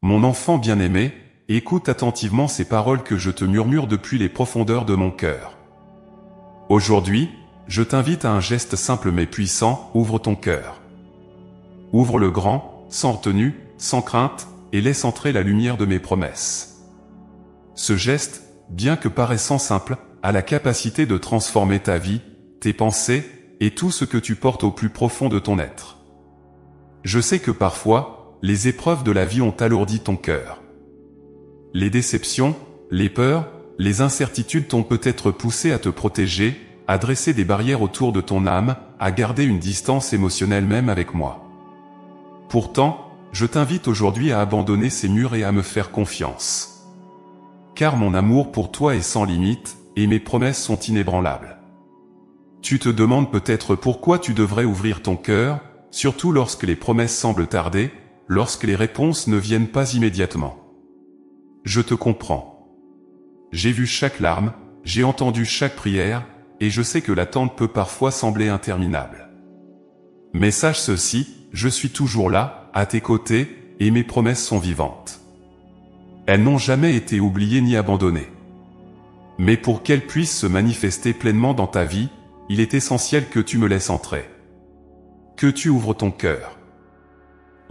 Mon enfant bien-aimé, écoute attentivement ces paroles que je te murmure depuis les profondeurs de mon cœur. Aujourd'hui, je t'invite à un geste simple mais puissant, ouvre ton cœur. Ouvre-le grand, sans retenue, sans crainte, et laisse entrer la lumière de mes promesses. Ce geste, bien que paraissant simple, a la capacité de transformer ta vie, tes pensées, et tout ce que tu portes au plus profond de ton être. Je sais que parfois, les épreuves de la vie ont alourdi ton cœur. Les déceptions, les peurs, les incertitudes t'ont peut-être poussé à te protéger, à dresser des barrières autour de ton âme, à garder une distance émotionnelle même avec moi. Pourtant, je t'invite aujourd'hui à abandonner ces murs et à me faire confiance. Car mon amour pour toi est sans limite, et mes promesses sont inébranlables. Tu te demandes peut-être pourquoi tu devrais ouvrir ton cœur, surtout lorsque les promesses semblent tarder, lorsque les réponses ne viennent pas immédiatement. Je te comprends. J'ai vu chaque larme, j'ai entendu chaque prière, et je sais que l'attente peut parfois sembler interminable. Mais sache ceci, je suis toujours là, à tes côtés, et mes promesses sont vivantes. Elles n'ont jamais été oubliées ni abandonnées. Mais pour qu'elles puissent se manifester pleinement dans ta vie, il est essentiel que tu me laisses entrer. Que tu ouvres ton cœur.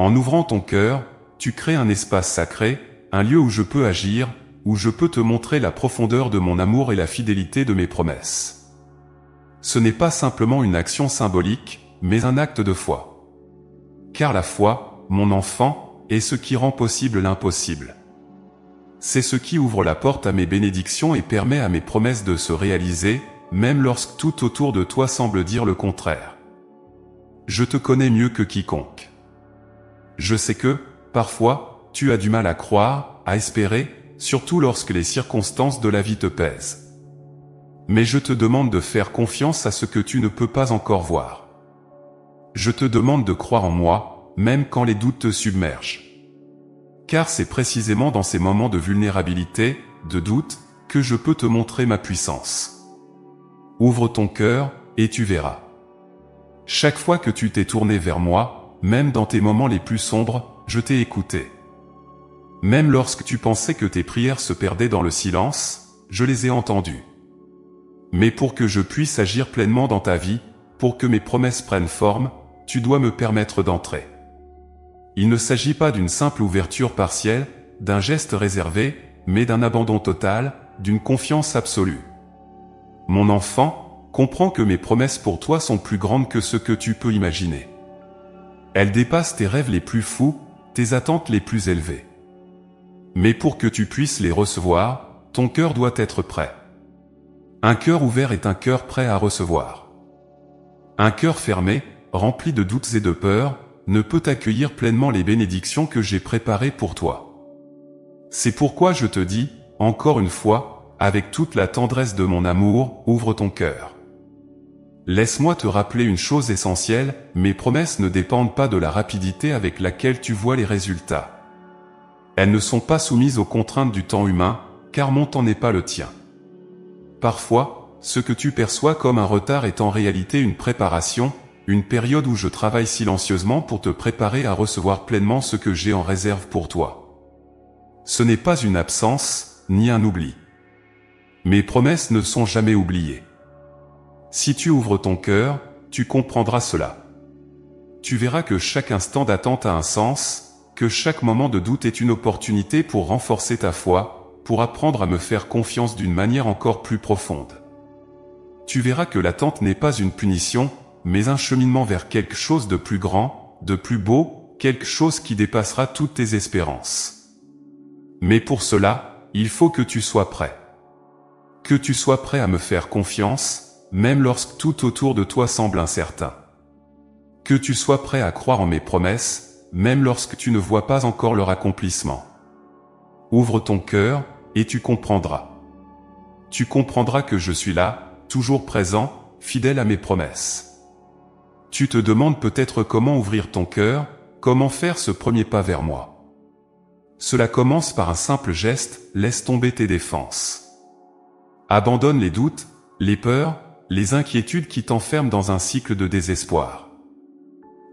En ouvrant ton cœur, tu crées un espace sacré, un lieu où je peux agir, où je peux te montrer la profondeur de mon amour et la fidélité de mes promesses. Ce n'est pas simplement une action symbolique, mais un acte de foi. Car la foi, mon enfant, est ce qui rend possible l'impossible. C'est ce qui ouvre la porte à mes bénédictions et permet à mes promesses de se réaliser, même lorsque tout autour de toi semble dire le contraire. Je te connais mieux que quiconque. Je sais que, parfois, tu as du mal à croire, à espérer, surtout lorsque les circonstances de la vie te pèsent. Mais je te demande de faire confiance à ce que tu ne peux pas encore voir. Je te demande de croire en moi, même quand les doutes te submergent. Car c'est précisément dans ces moments de vulnérabilité, de doute, que je peux te montrer ma puissance. Ouvre ton cœur, et tu verras. Chaque fois que tu t'es tourné vers moi, même dans tes moments les plus sombres, je t'ai écouté. Même lorsque tu pensais que tes prières se perdaient dans le silence, je les ai entendues. Mais pour que je puisse agir pleinement dans ta vie, pour que mes promesses prennent forme, tu dois me permettre d'entrer. Il ne s'agit pas d'une simple ouverture partielle, d'un geste réservé, mais d'un abandon total, d'une confiance absolue. Mon enfant, comprends que mes promesses pour toi sont plus grandes que ce que tu peux imaginer. Elles dépassent tes rêves les plus fous, tes attentes les plus élevées. Mais pour que tu puisses les recevoir, ton cœur doit être prêt. Un cœur ouvert est un cœur prêt à recevoir. Un cœur fermé, rempli de doutes et de peurs, ne peut accueillir pleinement les bénédictions que j'ai préparées pour toi. C'est pourquoi je te dis, encore une fois, avec toute la tendresse de mon amour, ouvre ton cœur. Laisse-moi te rappeler une chose essentielle, mes promesses ne dépendent pas de la rapidité avec laquelle tu vois les résultats. Elles ne sont pas soumises aux contraintes du temps humain, car mon temps n'est pas le tien. Parfois, ce que tu perçois comme un retard est en réalité une préparation, une période où je travaille silencieusement pour te préparer à recevoir pleinement ce que j'ai en réserve pour toi. Ce n'est pas une absence, ni un oubli. Mes promesses ne sont jamais oubliées. Si tu ouvres ton cœur, tu comprendras cela. Tu verras que chaque instant d'attente a un sens, que chaque moment de doute est une opportunité pour renforcer ta foi, pour apprendre à me faire confiance d'une manière encore plus profonde. Tu verras que l'attente n'est pas une punition, mais un cheminement vers quelque chose de plus grand, de plus beau, quelque chose qui dépassera toutes tes espérances. Mais pour cela, il faut que tu sois prêt. Que tu sois prêt à me faire confiance, même lorsque tout autour de toi semble incertain. Que tu sois prêt à croire en mes promesses, même lorsque tu ne vois pas encore leur accomplissement. Ouvre ton cœur, et tu comprendras. Tu comprendras que je suis là, toujours présent, fidèle à mes promesses. Tu te demandes peut-être comment ouvrir ton cœur, comment faire ce premier pas vers moi. Cela commence par un simple geste, laisse tomber tes défenses. Abandonne les doutes, les peurs, les inquiétudes qui t'enferment dans un cycle de désespoir.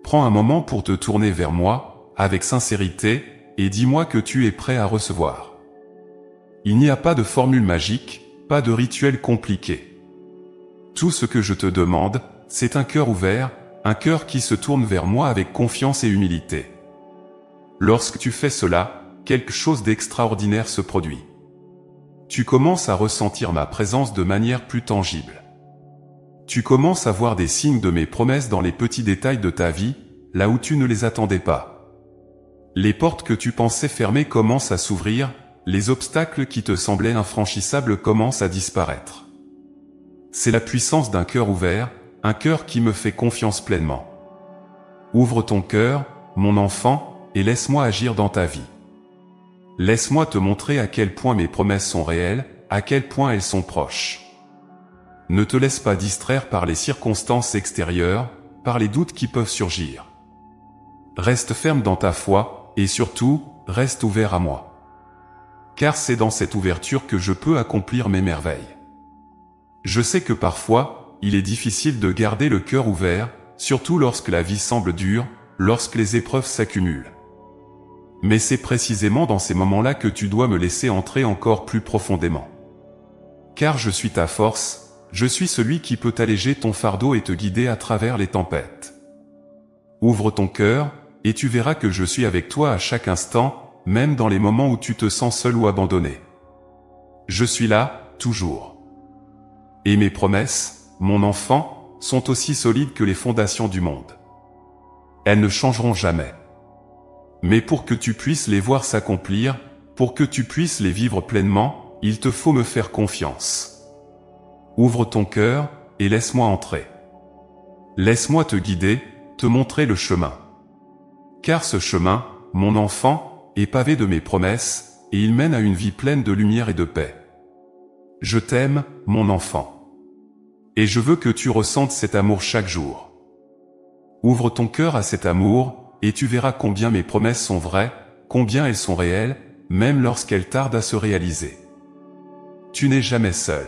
Prends un moment pour te tourner vers moi, avec sincérité, et dis-moi que tu es prêt à recevoir. Il n'y a pas de formule magique, pas de rituel compliqué. Tout ce que je te demande, c'est un cœur ouvert, un cœur qui se tourne vers moi avec confiance et humilité. Lorsque tu fais cela, quelque chose d'extraordinaire se produit. Tu commences à ressentir ma présence de manière plus tangible. Tu commences à voir des signes de mes promesses dans les petits détails de ta vie, là où tu ne les attendais pas. Les portes que tu pensais fermées commencent à s'ouvrir, les obstacles qui te semblaient infranchissables commencent à disparaître. C'est la puissance d'un cœur ouvert, un cœur qui me fait confiance pleinement. Ouvre ton cœur, mon enfant, et laisse-moi agir dans ta vie. Laisse-moi te montrer à quel point mes promesses sont réelles, à quel point elles sont proches. Ne te laisse pas distraire par les circonstances extérieures, par les doutes qui peuvent surgir. Reste ferme dans ta foi, et surtout, reste ouvert à moi. Car c'est dans cette ouverture que je peux accomplir mes merveilles. Je sais que parfois, il est difficile de garder le cœur ouvert, surtout lorsque la vie semble dure, lorsque les épreuves s'accumulent. Mais c'est précisément dans ces moments-là que tu dois me laisser entrer encore plus profondément. Car je suis ta force, je suis celui qui peut alléger ton fardeau et te guider à travers les tempêtes. Ouvre ton cœur, et tu verras que je suis avec toi à chaque instant, même dans les moments où tu te sens seul ou abandonné. Je suis là, toujours. Et mes promesses, mon enfant, sont aussi solides que les fondations du monde. Elles ne changeront jamais. Mais pour que tu puisses les voir s'accomplir, pour que tu puisses les vivre pleinement, il te faut me faire confiance. Ouvre ton cœur, et laisse-moi entrer. Laisse-moi te guider, te montrer le chemin. Car ce chemin, mon enfant, est pavé de mes promesses, et il mène à une vie pleine de lumière et de paix. Je t'aime, mon enfant. Et je veux que tu ressentes cet amour chaque jour. Ouvre ton cœur à cet amour, et tu verras combien mes promesses sont vraies, combien elles sont réelles, même lorsqu'elles tardent à se réaliser. Tu n'es jamais seul.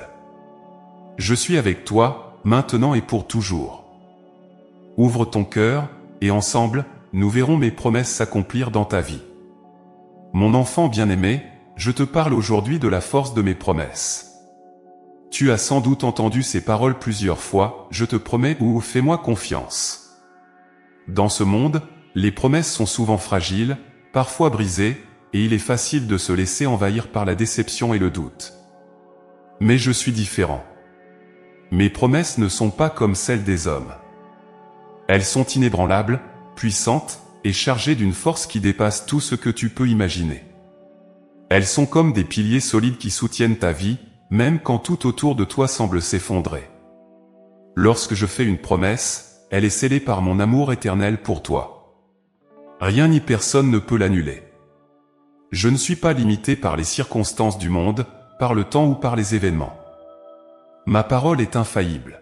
Je suis avec toi, maintenant et pour toujours. Ouvre ton cœur, et ensemble, nous verrons mes promesses s'accomplir dans ta vie. Mon enfant bien-aimé, je te parle aujourd'hui de la force de mes promesses. Tu as sans doute entendu ces paroles plusieurs fois, je te promets ou fais-moi confiance. Dans ce monde, les promesses sont souvent fragiles, parfois brisées, et il est facile de se laisser envahir par la déception et le doute. Mais je suis différent. Mes promesses ne sont pas comme celles des hommes. Elles sont inébranlables, puissantes, et chargées d'une force qui dépasse tout ce que tu peux imaginer. Elles sont comme des piliers solides qui soutiennent ta vie, même quand tout autour de toi semble s'effondrer. Lorsque je fais une promesse, elle est scellée par mon amour éternel pour toi. Rien ni personne ne peut l'annuler. Je ne suis pas limité par les circonstances du monde, par le temps ou par les événements. Ma parole est infaillible.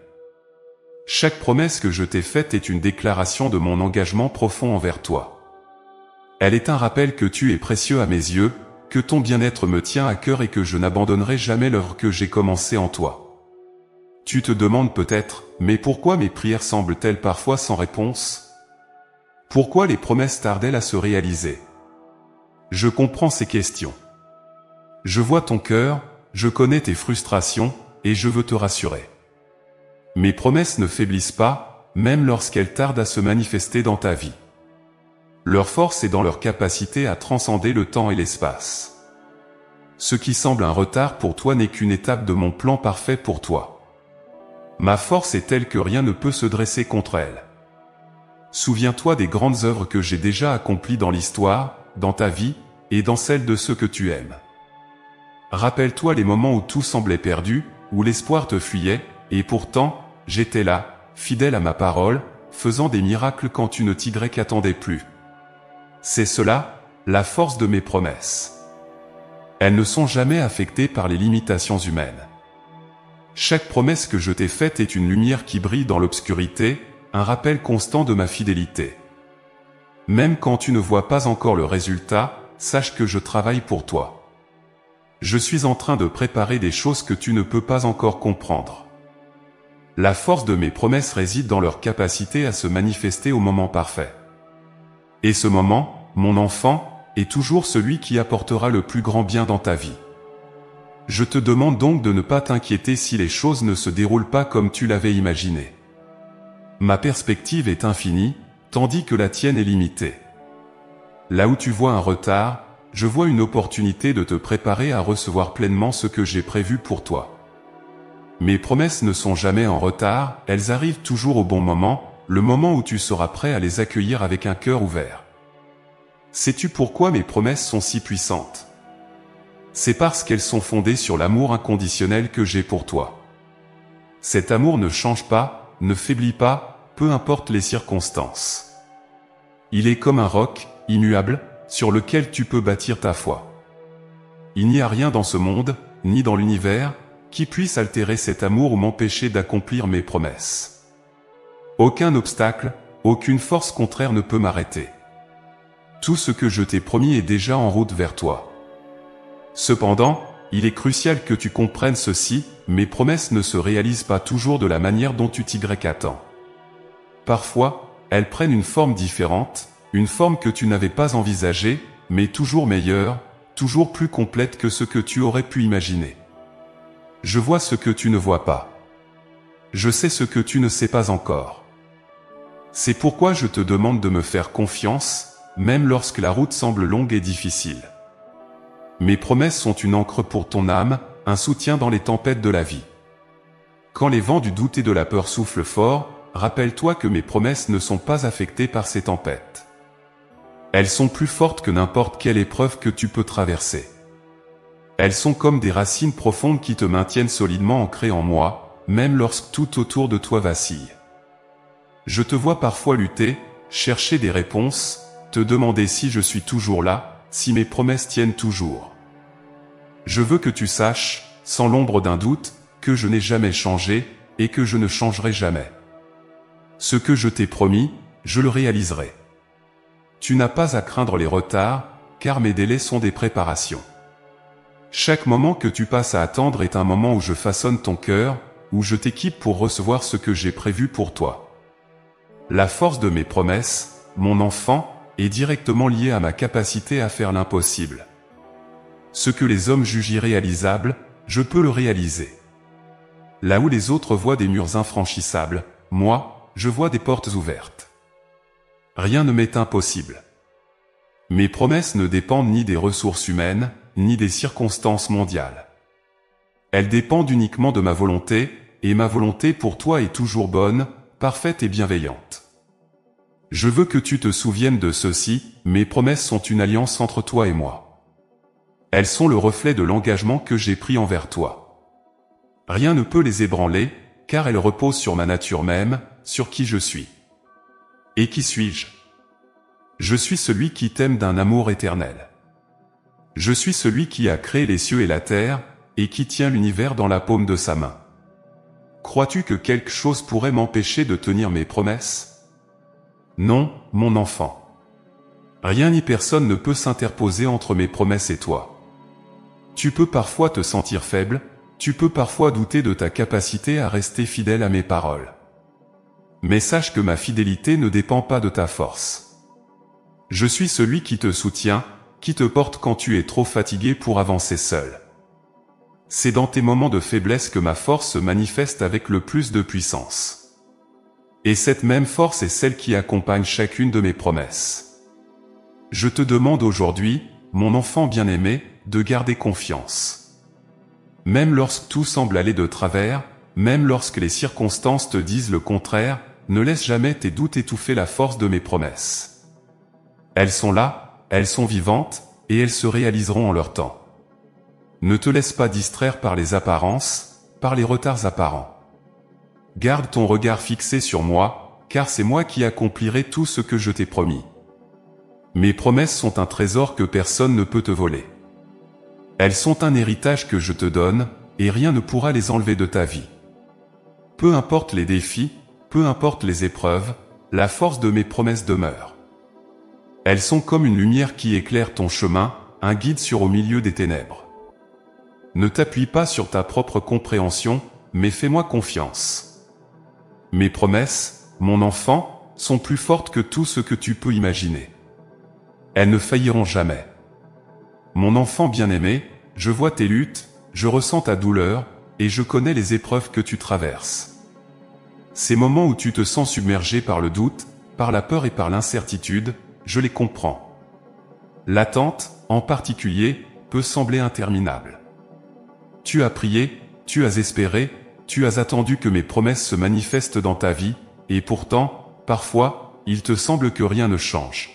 Chaque promesse que je t'ai faite est une déclaration de mon engagement profond envers toi. Elle est un rappel que tu es précieux à mes yeux, que ton bien-être me tient à cœur et que je n'abandonnerai jamais l'œuvre que j'ai commencée en toi. Tu te demandes peut-être, mais pourquoi mes prières semblent-elles parfois sans réponse? Pourquoi les promesses tardent-elles à se réaliser? Je comprends ces questions. Je vois ton cœur, je connais tes frustrations, et je veux te rassurer. Mes promesses ne faiblissent pas, même lorsqu'elles tardent à se manifester dans ta vie. Leur force est dans leur capacité à transcender le temps et l'espace. Ce qui semble un retard pour toi n'est qu'une étape de mon plan parfait pour toi. Ma force est telle que rien ne peut se dresser contre elle. Souviens-toi des grandes œuvres que j'ai déjà accomplies dans l'histoire, dans ta vie, et dans celle de ceux que tu aimes. Rappelle-toi les moments où tout semblait perdu, où l'espoir te fuyait, et pourtant, j'étais là, fidèle à ma parole, faisant des miracles quand tu ne t'y attendais plus. C'est cela, la force de mes promesses. Elles ne sont jamais affectées par les limitations humaines. Chaque promesse que je t'ai faite est une lumière qui brille dans l'obscurité, un rappel constant de ma fidélité. Même quand tu ne vois pas encore le résultat, sache que je travaille pour toi. Je suis en train de préparer des choses que tu ne peux pas encore comprendre. La force de mes promesses réside dans leur capacité à se manifester au moment parfait. Et ce moment, mon enfant, est toujours celui qui apportera le plus grand bien dans ta vie. Je te demande donc de ne pas t'inquiéter si les choses ne se déroulent pas comme tu l'avais imaginé. Ma perspective est infinie, tandis que la tienne est limitée. Là où tu vois un retard, je vois une opportunité de te préparer à recevoir pleinement ce que j'ai prévu pour toi. Mes promesses ne sont jamais en retard, elles arrivent toujours au bon moment, le moment où tu seras prêt à les accueillir avec un cœur ouvert. Sais-tu pourquoi mes promesses sont si puissantes? C'est parce qu'elles sont fondées sur l'amour inconditionnel que j'ai pour toi. Cet amour ne change pas, ne faiblit pas, peu importe les circonstances. Il est comme un roc, immuable, sur lequel tu peux bâtir ta foi. Il n'y a rien dans ce monde, ni dans l'univers, qui puisse altérer cet amour ou m'empêcher d'accomplir mes promesses. Aucun obstacle, aucune force contraire ne peut m'arrêter. Tout ce que je t'ai promis est déjà en route vers toi. Cependant, il est crucial que tu comprennes ceci, mes promesses ne se réalisent pas toujours de la manière dont tu t'y attends. Parfois, elles prennent une forme différente, une forme que tu n'avais pas envisagée, mais toujours meilleure, toujours plus complète que ce que tu aurais pu imaginer. Je vois ce que tu ne vois pas. Je sais ce que tu ne sais pas encore. C'est pourquoi je te demande de me faire confiance, même lorsque la route semble longue et difficile. Mes promesses sont une ancre pour ton âme, un soutien dans les tempêtes de la vie. Quand les vents du doute et de la peur soufflent fort, rappelle-toi que mes promesses ne sont pas affectées par ces tempêtes. Elles sont plus fortes que n'importe quelle épreuve que tu peux traverser. Elles sont comme des racines profondes qui te maintiennent solidement ancré en moi, même lorsque tout autour de toi vacille. Je te vois parfois lutter, chercher des réponses, te demander si je suis toujours là, si mes promesses tiennent toujours. Je veux que tu saches, sans l'ombre d'un doute, que je n'ai jamais changé, et que je ne changerai jamais. Ce que je t'ai promis, je le réaliserai. Tu n'as pas à craindre les retards, car mes délais sont des préparations. Chaque moment que tu passes à attendre est un moment où je façonne ton cœur, où je t'équipe pour recevoir ce que j'ai prévu pour toi. La force de mes promesses, mon enfant, est directement liée à ma capacité à faire l'impossible. Ce que les hommes jugent irréalisable, je peux le réaliser. Là où les autres voient des murs infranchissables, moi, je vois des portes ouvertes. Rien ne m'est impossible. Mes promesses ne dépendent ni des ressources humaines, ni des circonstances mondiales. Elles dépendent uniquement de ma volonté, et ma volonté pour toi est toujours bonne, parfaite et bienveillante. Je veux que tu te souviennes de ceci, mes promesses sont une alliance entre toi et moi. Elles sont le reflet de l'engagement que j'ai pris envers toi. Rien ne peut les ébranler, car elles reposent sur ma nature même, sur qui je suis. Et qui suis-je? Je suis celui qui t'aime d'un amour éternel. Je suis celui qui a créé les cieux et la terre, et qui tient l'univers dans la paume de sa main. Crois-tu que quelque chose pourrait m'empêcher de tenir mes promesses? Non, mon enfant. Rien ni personne ne peut s'interposer entre mes promesses et toi. Tu peux parfois te sentir faible, tu peux parfois douter de ta capacité à rester fidèle à mes paroles. Mais sache que ma fidélité ne dépend pas de ta force. Je suis celui qui te soutient, qui te porte quand tu es trop fatigué pour avancer seul. C'est dans tes moments de faiblesse que ma force se manifeste avec le plus de puissance. Et cette même force est celle qui accompagne chacune de mes promesses. Je te demande aujourd'hui, mon enfant bien-aimé, de garder confiance. Même lorsque tout semble aller de travers, même lorsque les circonstances te disent le contraire, ne laisse jamais tes doutes étouffer la force de mes promesses. Elles sont là, elles sont vivantes, et elles se réaliseront en leur temps. Ne te laisse pas distraire par les apparences, par les retards apparents. Garde ton regard fixé sur moi, car c'est moi qui accomplirai tout ce que je t'ai promis. Mes promesses sont un trésor que personne ne peut te voler. Elles sont un héritage que je te donne, et rien ne pourra les enlever de ta vie. Peu importe les défis, peu importe les épreuves, la force de mes promesses demeure. Elles sont comme une lumière qui éclaire ton chemin, un guide au milieu des ténèbres. Ne t'appuie pas sur ta propre compréhension, mais fais-moi confiance. Mes promesses, mon enfant, sont plus fortes que tout ce que tu peux imaginer. Elles ne failliront jamais. Mon enfant bien-aimé, je vois tes luttes, je ressens ta douleur, et je connais les épreuves que tu traverses. Ces moments où tu te sens submergé par le doute, par la peur et par l'incertitude, je les comprends. L'attente, en particulier, peut sembler interminable. Tu as prié, tu as espéré, tu as attendu que mes promesses se manifestent dans ta vie, et pourtant, parfois, il te semble que rien ne change.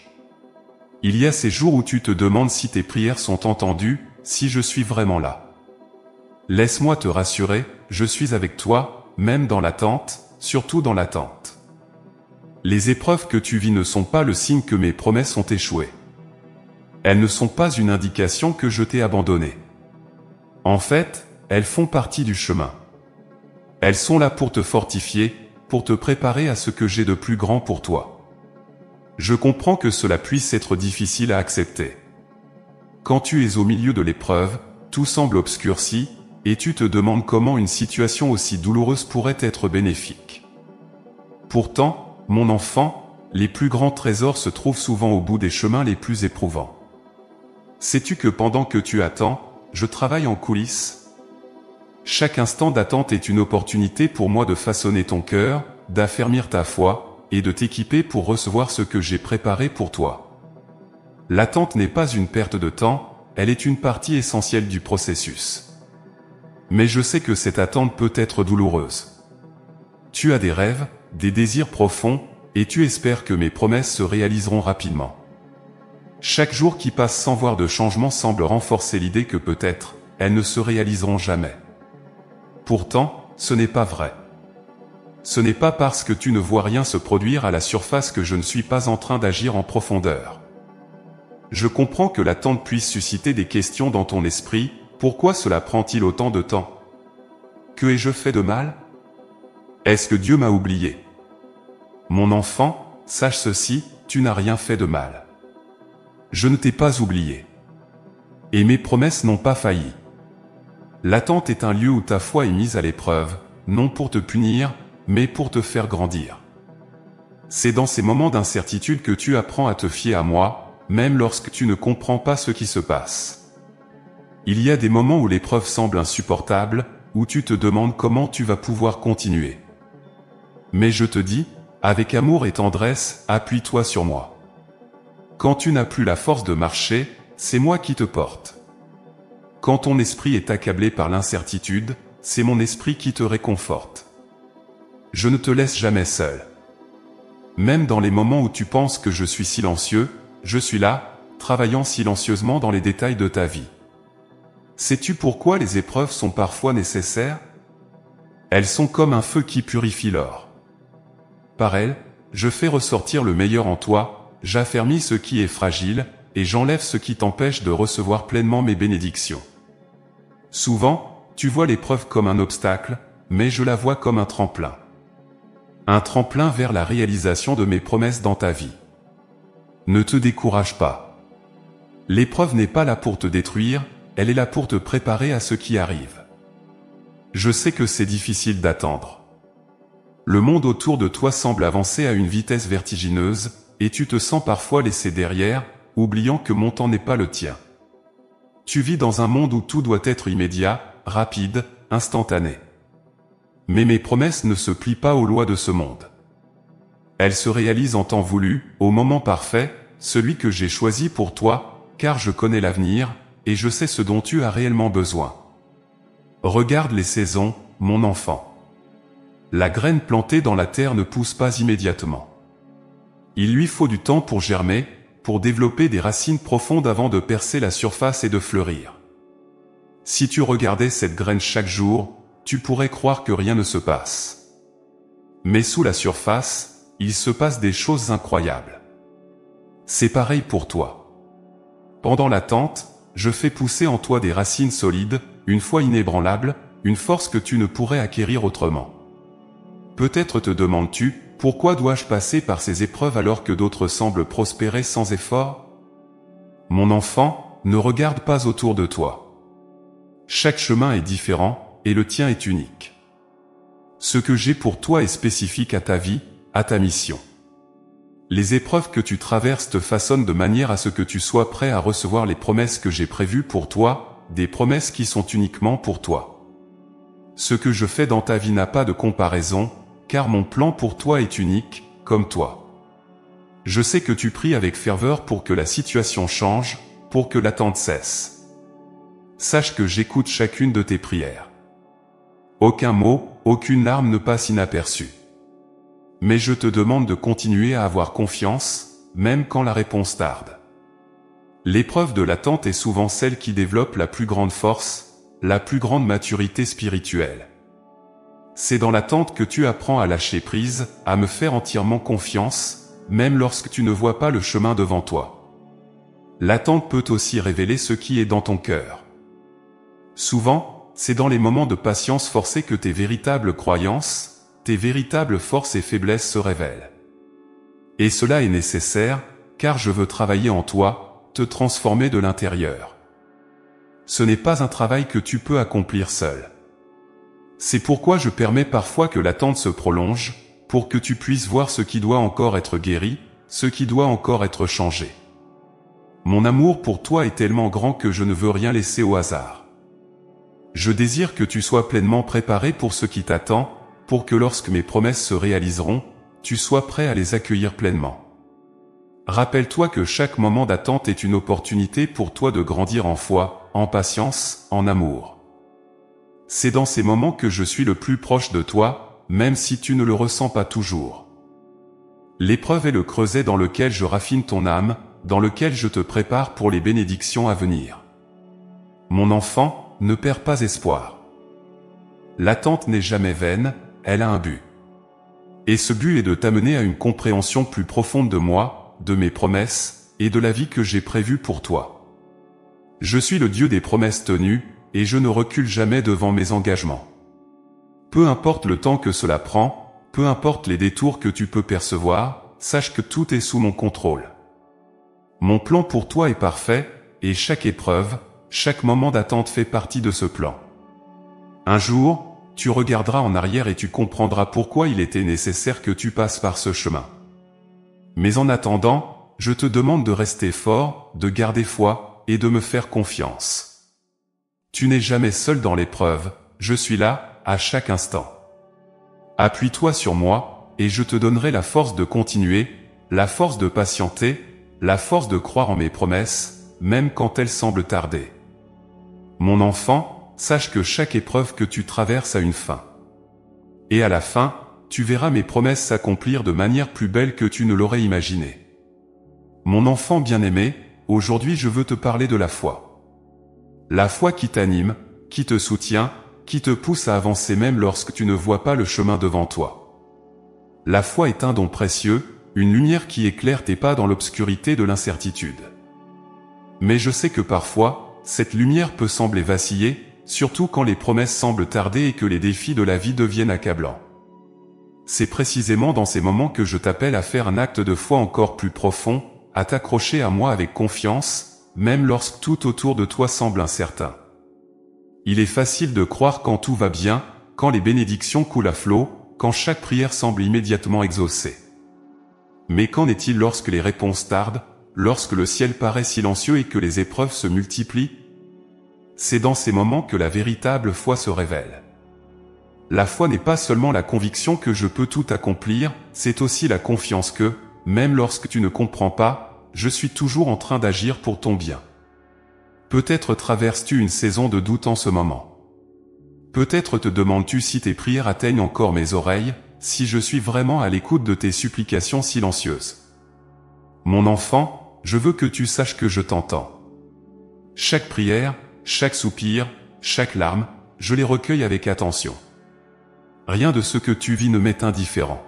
Il y a ces jours où tu te demandes si tes prières sont entendues, si je suis vraiment là. Laisse-moi te rassurer, je suis avec toi, même dans l'attente, surtout dans l'attente. Les épreuves que tu vis ne sont pas le signe que mes promesses ont échoué. Elles ne sont pas une indication que je t'ai abandonné. En fait, elles font partie du chemin. Elles sont là pour te fortifier, pour te préparer à ce que j'ai de plus grand pour toi. Je comprends que cela puisse être difficile à accepter. Quand tu es au milieu de l'épreuve, tout semble obscurci, et tu te demandes comment une situation aussi douloureuse pourrait être bénéfique. Pourtant, mon enfant, les plus grands trésors se trouvent souvent au bout des chemins les plus éprouvants. Sais-tu que pendant que tu attends, je travaille en coulisses? Chaque instant d'attente est une opportunité pour moi de façonner ton cœur, d'affermir ta foi, et de t'équiper pour recevoir ce que j'ai préparé pour toi. L'attente n'est pas une perte de temps, elle est une partie essentielle du processus. Mais je sais que cette attente peut être douloureuse. Tu as des rêves, des désirs profonds, et tu espères que mes promesses se réaliseront rapidement. Chaque jour qui passe sans voir de changement semble renforcer l'idée que peut-être, elles ne se réaliseront jamais. Pourtant, ce n'est pas vrai. Ce n'est pas parce que tu ne vois rien se produire à la surface que je ne suis pas en train d'agir en profondeur. Je comprends que l'attente puisse susciter des questions dans ton esprit. Pourquoi cela prend-il autant de temps? Que ai-je fait de mal? Est-ce que Dieu m'a oublié? Mon enfant, sache ceci, tu n'as rien fait de mal. Je ne t'ai pas oublié. Et mes promesses n'ont pas failli. L'attente est un lieu où ta foi est mise à l'épreuve, non pour te punir, mais pour te faire grandir. C'est dans ces moments d'incertitude que tu apprends à te fier à moi, même lorsque tu ne comprends pas ce qui se passe. Il y a des moments où l'épreuve semble insupportable, où tu te demandes comment tu vas pouvoir continuer. Mais je te dis, avec amour et tendresse, appuie-toi sur moi. Quand tu n'as plus la force de marcher, c'est moi qui te porte. Quand ton esprit est accablé par l'incertitude, c'est mon esprit qui te réconforte. Je ne te laisse jamais seul. Même dans les moments où tu penses que je suis silencieux, je suis là, travaillant silencieusement dans les détails de ta vie. Sais-tu pourquoi les épreuves sont parfois nécessaires? Elles sont comme un feu qui purifie l'or. Par elles, je fais ressortir le meilleur en toi, j'affermis ce qui est fragile, et j'enlève ce qui t'empêche de recevoir pleinement mes bénédictions. Souvent, tu vois l'épreuve comme un obstacle, mais je la vois comme un tremplin. Un tremplin vers la réalisation de mes promesses dans ta vie. Ne te décourage pas. L'épreuve n'est pas là pour te détruire, elle est là pour te préparer à ce qui arrive. Je sais que c'est difficile d'attendre. Le monde autour de toi semble avancer à une vitesse vertigineuse, et tu te sens parfois laissé derrière, oubliant que mon temps n'est pas le tien. Tu vis dans un monde où tout doit être immédiat, rapide, instantané. Mais mes promesses ne se plient pas aux lois de ce monde. Elles se réalisent en temps voulu, au moment parfait, celui que j'ai choisi pour toi, car je connais l'avenir, et je sais ce dont tu as réellement besoin. Regarde les saisons, mon enfant. La graine plantée dans la terre ne pousse pas immédiatement. Il lui faut du temps pour germer, pour développer des racines profondes avant de percer la surface et de fleurir. Si tu regardais cette graine chaque jour, tu pourrais croire que rien ne se passe. Mais sous la surface, il se passe des choses incroyables. C'est pareil pour toi. Pendant l'attente, je fais pousser en toi des racines solides, une foi inébranlable, une force que tu ne pourrais acquérir autrement. Peut-être te demandes-tu, pourquoi dois-je passer par ces épreuves alors que d'autres semblent prospérer sans effort? Mon enfant, ne regarde pas autour de toi. Chaque chemin est différent, et le tien est unique. Ce que j'ai pour toi est spécifique à ta vie, à ta mission. Les épreuves que tu traverses te façonnent de manière à ce que tu sois prêt à recevoir les promesses que j'ai prévues pour toi, des promesses qui sont uniquement pour toi. Ce que je fais dans ta vie n'a pas de comparaison, car mon plan pour toi est unique, comme toi. Je sais que tu pries avec ferveur pour que la situation change, pour que l'attente cesse. Sache que j'écoute chacune de tes prières. Aucun mot, aucune larme ne passe inaperçue. Mais je te demande de continuer à avoir confiance, même quand la réponse tarde. L'épreuve de l'attente est souvent celle qui développe la plus grande force, la plus grande maturité spirituelle. C'est dans l'attente que tu apprends à lâcher prise, à me faire entièrement confiance, même lorsque tu ne vois pas le chemin devant toi. L'attente peut aussi révéler ce qui est dans ton cœur. Souvent, c'est dans les moments de patience forcée que tes véritables croyances, tes véritables forces et faiblesses se révèlent. Et cela est nécessaire, car je veux travailler en toi, te transformer de l'intérieur. Ce n'est pas un travail que tu peux accomplir seul. C'est pourquoi je permets parfois que l'attente se prolonge, pour que tu puisses voir ce qui doit encore être guéri, ce qui doit encore être changé. Mon amour pour toi est tellement grand que je ne veux rien laisser au hasard. Je désire que tu sois pleinement préparé pour ce qui t'attend, pour que lorsque mes promesses se réaliseront, tu sois prêt à les accueillir pleinement. Rappelle-toi que chaque moment d'attente est une opportunité pour toi de grandir en foi, en patience, en amour. C'est dans ces moments que je suis le plus proche de toi, même si tu ne le ressens pas toujours. L'épreuve est le creuset dans lequel je raffine ton âme, dans lequel je te prépare pour les bénédictions à venir. Mon enfant, ne perds pas espoir. L'attente n'est jamais vaine, elle a un but. Et ce but est de t'amener à une compréhension plus profonde de moi, de mes promesses, et de la vie que j'ai prévue pour toi. Je suis le Dieu des promesses tenues, et je ne recule jamais devant mes engagements. Peu importe le temps que cela prend, peu importe les détours que tu peux percevoir, sache que tout est sous mon contrôle. Mon plan pour toi est parfait, et chaque épreuve, chaque moment d'attente fait partie de ce plan. Un jour, tu regarderas en arrière et tu comprendras pourquoi il était nécessaire que tu passes par ce chemin. Mais en attendant, je te demande de rester fort, de garder foi, et de me faire confiance. Tu n'es jamais seul dans l'épreuve, je suis là, à chaque instant. Appuie-toi sur moi, et je te donnerai la force de continuer, la force de patienter, la force de croire en mes promesses, même quand elles semblent tarder. Mon enfant, sache que chaque épreuve que tu traverses a une fin. Et à la fin, tu verras mes promesses s'accomplir de manière plus belle que tu ne l'aurais imaginé. Mon enfant bien-aimé, aujourd'hui je veux te parler de la foi. La foi qui t'anime, qui te soutient, qui te pousse à avancer même lorsque tu ne vois pas le chemin devant toi. La foi est un don précieux, une lumière qui éclaire tes pas dans l'obscurité de l'incertitude. Mais je sais que parfois, cette lumière peut sembler vaciller, surtout quand les promesses semblent tarder et que les défis de la vie deviennent accablants. C'est précisément dans ces moments que je t'appelle à faire un acte de foi encore plus profond, à t'accrocher à moi avec confiance, même lorsque tout autour de toi semble incertain. Il est facile de croire quand tout va bien, quand les bénédictions coulent à flot, quand chaque prière semble immédiatement exaucée. Mais qu'en est-il lorsque les réponses tardent, lorsque le ciel paraît silencieux et que les épreuves se multiplient? C'est dans ces moments que la véritable foi se révèle. La foi n'est pas seulement la conviction que je peux tout accomplir, c'est aussi la confiance que, même lorsque tu ne comprends pas, je suis toujours en train d'agir pour ton bien. Peut-être traverses-tu une saison de doute en ce moment. Peut-être te demandes-tu si tes prières atteignent encore mes oreilles, si je suis vraiment à l'écoute de tes supplications silencieuses. Mon enfant, je veux que tu saches que je t'entends. Chaque prière, chaque soupir, chaque larme, je les recueille avec attention. Rien de ce que tu vis ne m'est indifférent.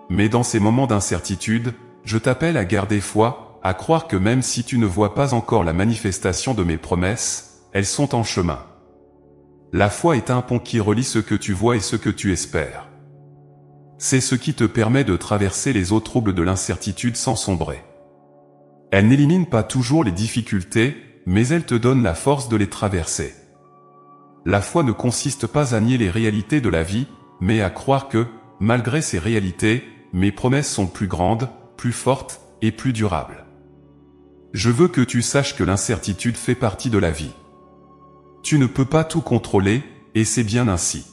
Mais dans ces moments d'incertitude, je t'appelle à garder foi, à croire que même si tu ne vois pas encore la manifestation de mes promesses, elles sont en chemin. La foi est un pont qui relie ce que tu vois et ce que tu espères. C'est ce qui te permet de traverser les eaux troubles de l'incertitude sans sombrer. Elle n'élimine pas toujours les difficultés, mais elle te donne la force de les traverser. La foi ne consiste pas à nier les réalités de la vie, mais à croire que, malgré ces réalités, mes promesses sont plus grandes, plus forte et plus durable. Je veux que tu saches que l'incertitude fait partie de la vie. Tu ne peux pas tout contrôler, et c'est bien ainsi.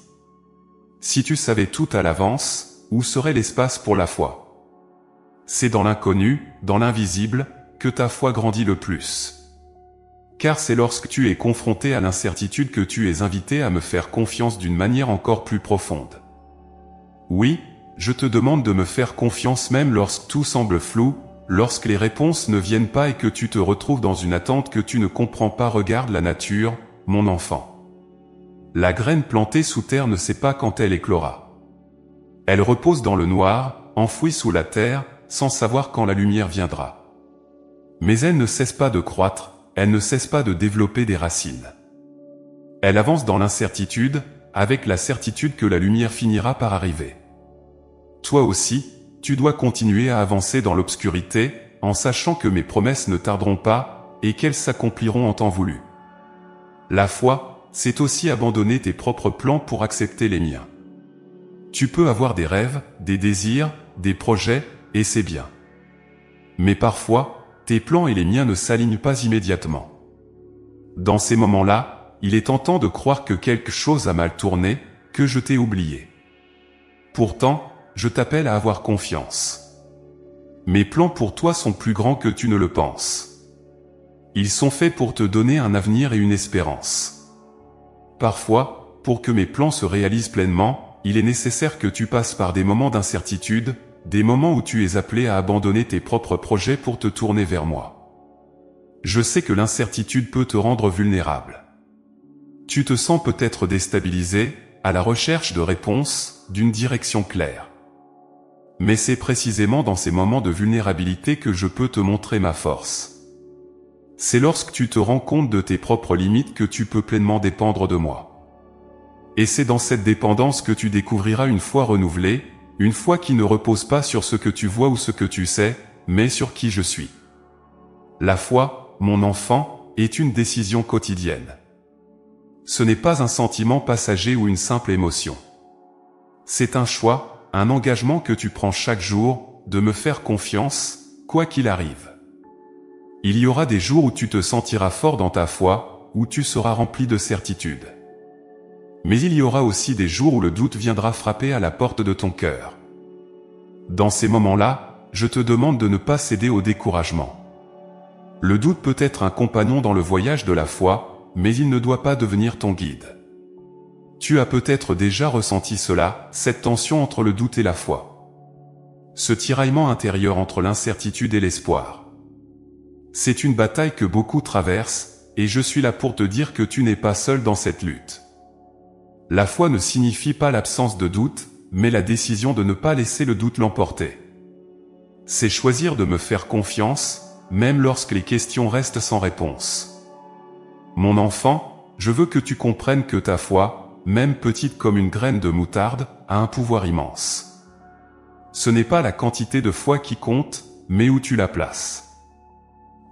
Si tu savais tout à l'avance, où serait l'espace pour la foi? C'est dans l'inconnu, dans l'invisible, que ta foi grandit le plus. Car c'est lorsque tu es confronté à l'incertitude que tu es invité à me faire confiance d'une manière encore plus profonde. Oui, je te demande de me faire confiance même lorsque tout semble flou, lorsque les réponses ne viennent pas et que tu te retrouves dans une attente que tu ne comprends pas. Regarde la nature, mon enfant. La graine plantée sous terre ne sait pas quand elle éclora. Elle repose dans le noir, enfouie sous la terre, sans savoir quand la lumière viendra. Mais elle ne cesse pas de croître, elle ne cesse pas de développer des racines. Elle avance dans l'incertitude, avec la certitude que la lumière finira par arriver. Toi aussi, tu dois continuer à avancer dans l'obscurité, en sachant que mes promesses ne tarderont pas, et qu'elles s'accompliront en temps voulu. La foi, c'est aussi abandonner tes propres plans pour accepter les miens. Tu peux avoir des rêves, des désirs, des projets, et c'est bien. Mais parfois, tes plans et les miens ne s'alignent pas immédiatement. Dans ces moments-là, il est tentant de croire que quelque chose a mal tourné, que je t'ai oublié. Pourtant, je t'appelle à avoir confiance. Mes plans pour toi sont plus grands que tu ne le penses. Ils sont faits pour te donner un avenir et une espérance. Parfois, pour que mes plans se réalisent pleinement, il est nécessaire que tu passes par des moments d'incertitude, des moments où tu es appelé à abandonner tes propres projets pour te tourner vers moi. Je sais que l'incertitude peut te rendre vulnérable. Tu te sens peut-être déstabilisé, à la recherche de réponses, d'une direction claire. Mais c'est précisément dans ces moments de vulnérabilité que je peux te montrer ma force. C'est lorsque tu te rends compte de tes propres limites que tu peux pleinement dépendre de moi. Et c'est dans cette dépendance que tu découvriras une foi renouvelée, une foi qui ne repose pas sur ce que tu vois ou ce que tu sais, mais sur qui je suis. La foi, mon enfant, est une décision quotidienne. Ce n'est pas un sentiment passager ou une simple émotion. C'est un choix, un engagement que tu prends chaque jour, de me faire confiance, quoi qu'il arrive. Il y aura des jours où tu te sentiras fort dans ta foi, où tu seras rempli de certitude. Mais il y aura aussi des jours où le doute viendra frapper à la porte de ton cœur. Dans ces moments-là, je te demande de ne pas céder au découragement. Le doute peut être un compagnon dans le voyage de la foi, mais il ne doit pas devenir ton guide. Tu as peut-être déjà ressenti cela, cette tension entre le doute et la foi. Ce tiraillement intérieur entre l'incertitude et l'espoir. C'est une bataille que beaucoup traversent, et je suis là pour te dire que tu n'es pas seul dans cette lutte. La foi ne signifie pas l'absence de doute, mais la décision de ne pas laisser le doute l'emporter. C'est choisir de me faire confiance, même lorsque les questions restent sans réponse. Mon enfant, je veux que tu comprennes que ta foi, même petite comme une graine de moutarde, a un pouvoir immense. Ce n'est pas la quantité de foi qui compte, mais où tu la places.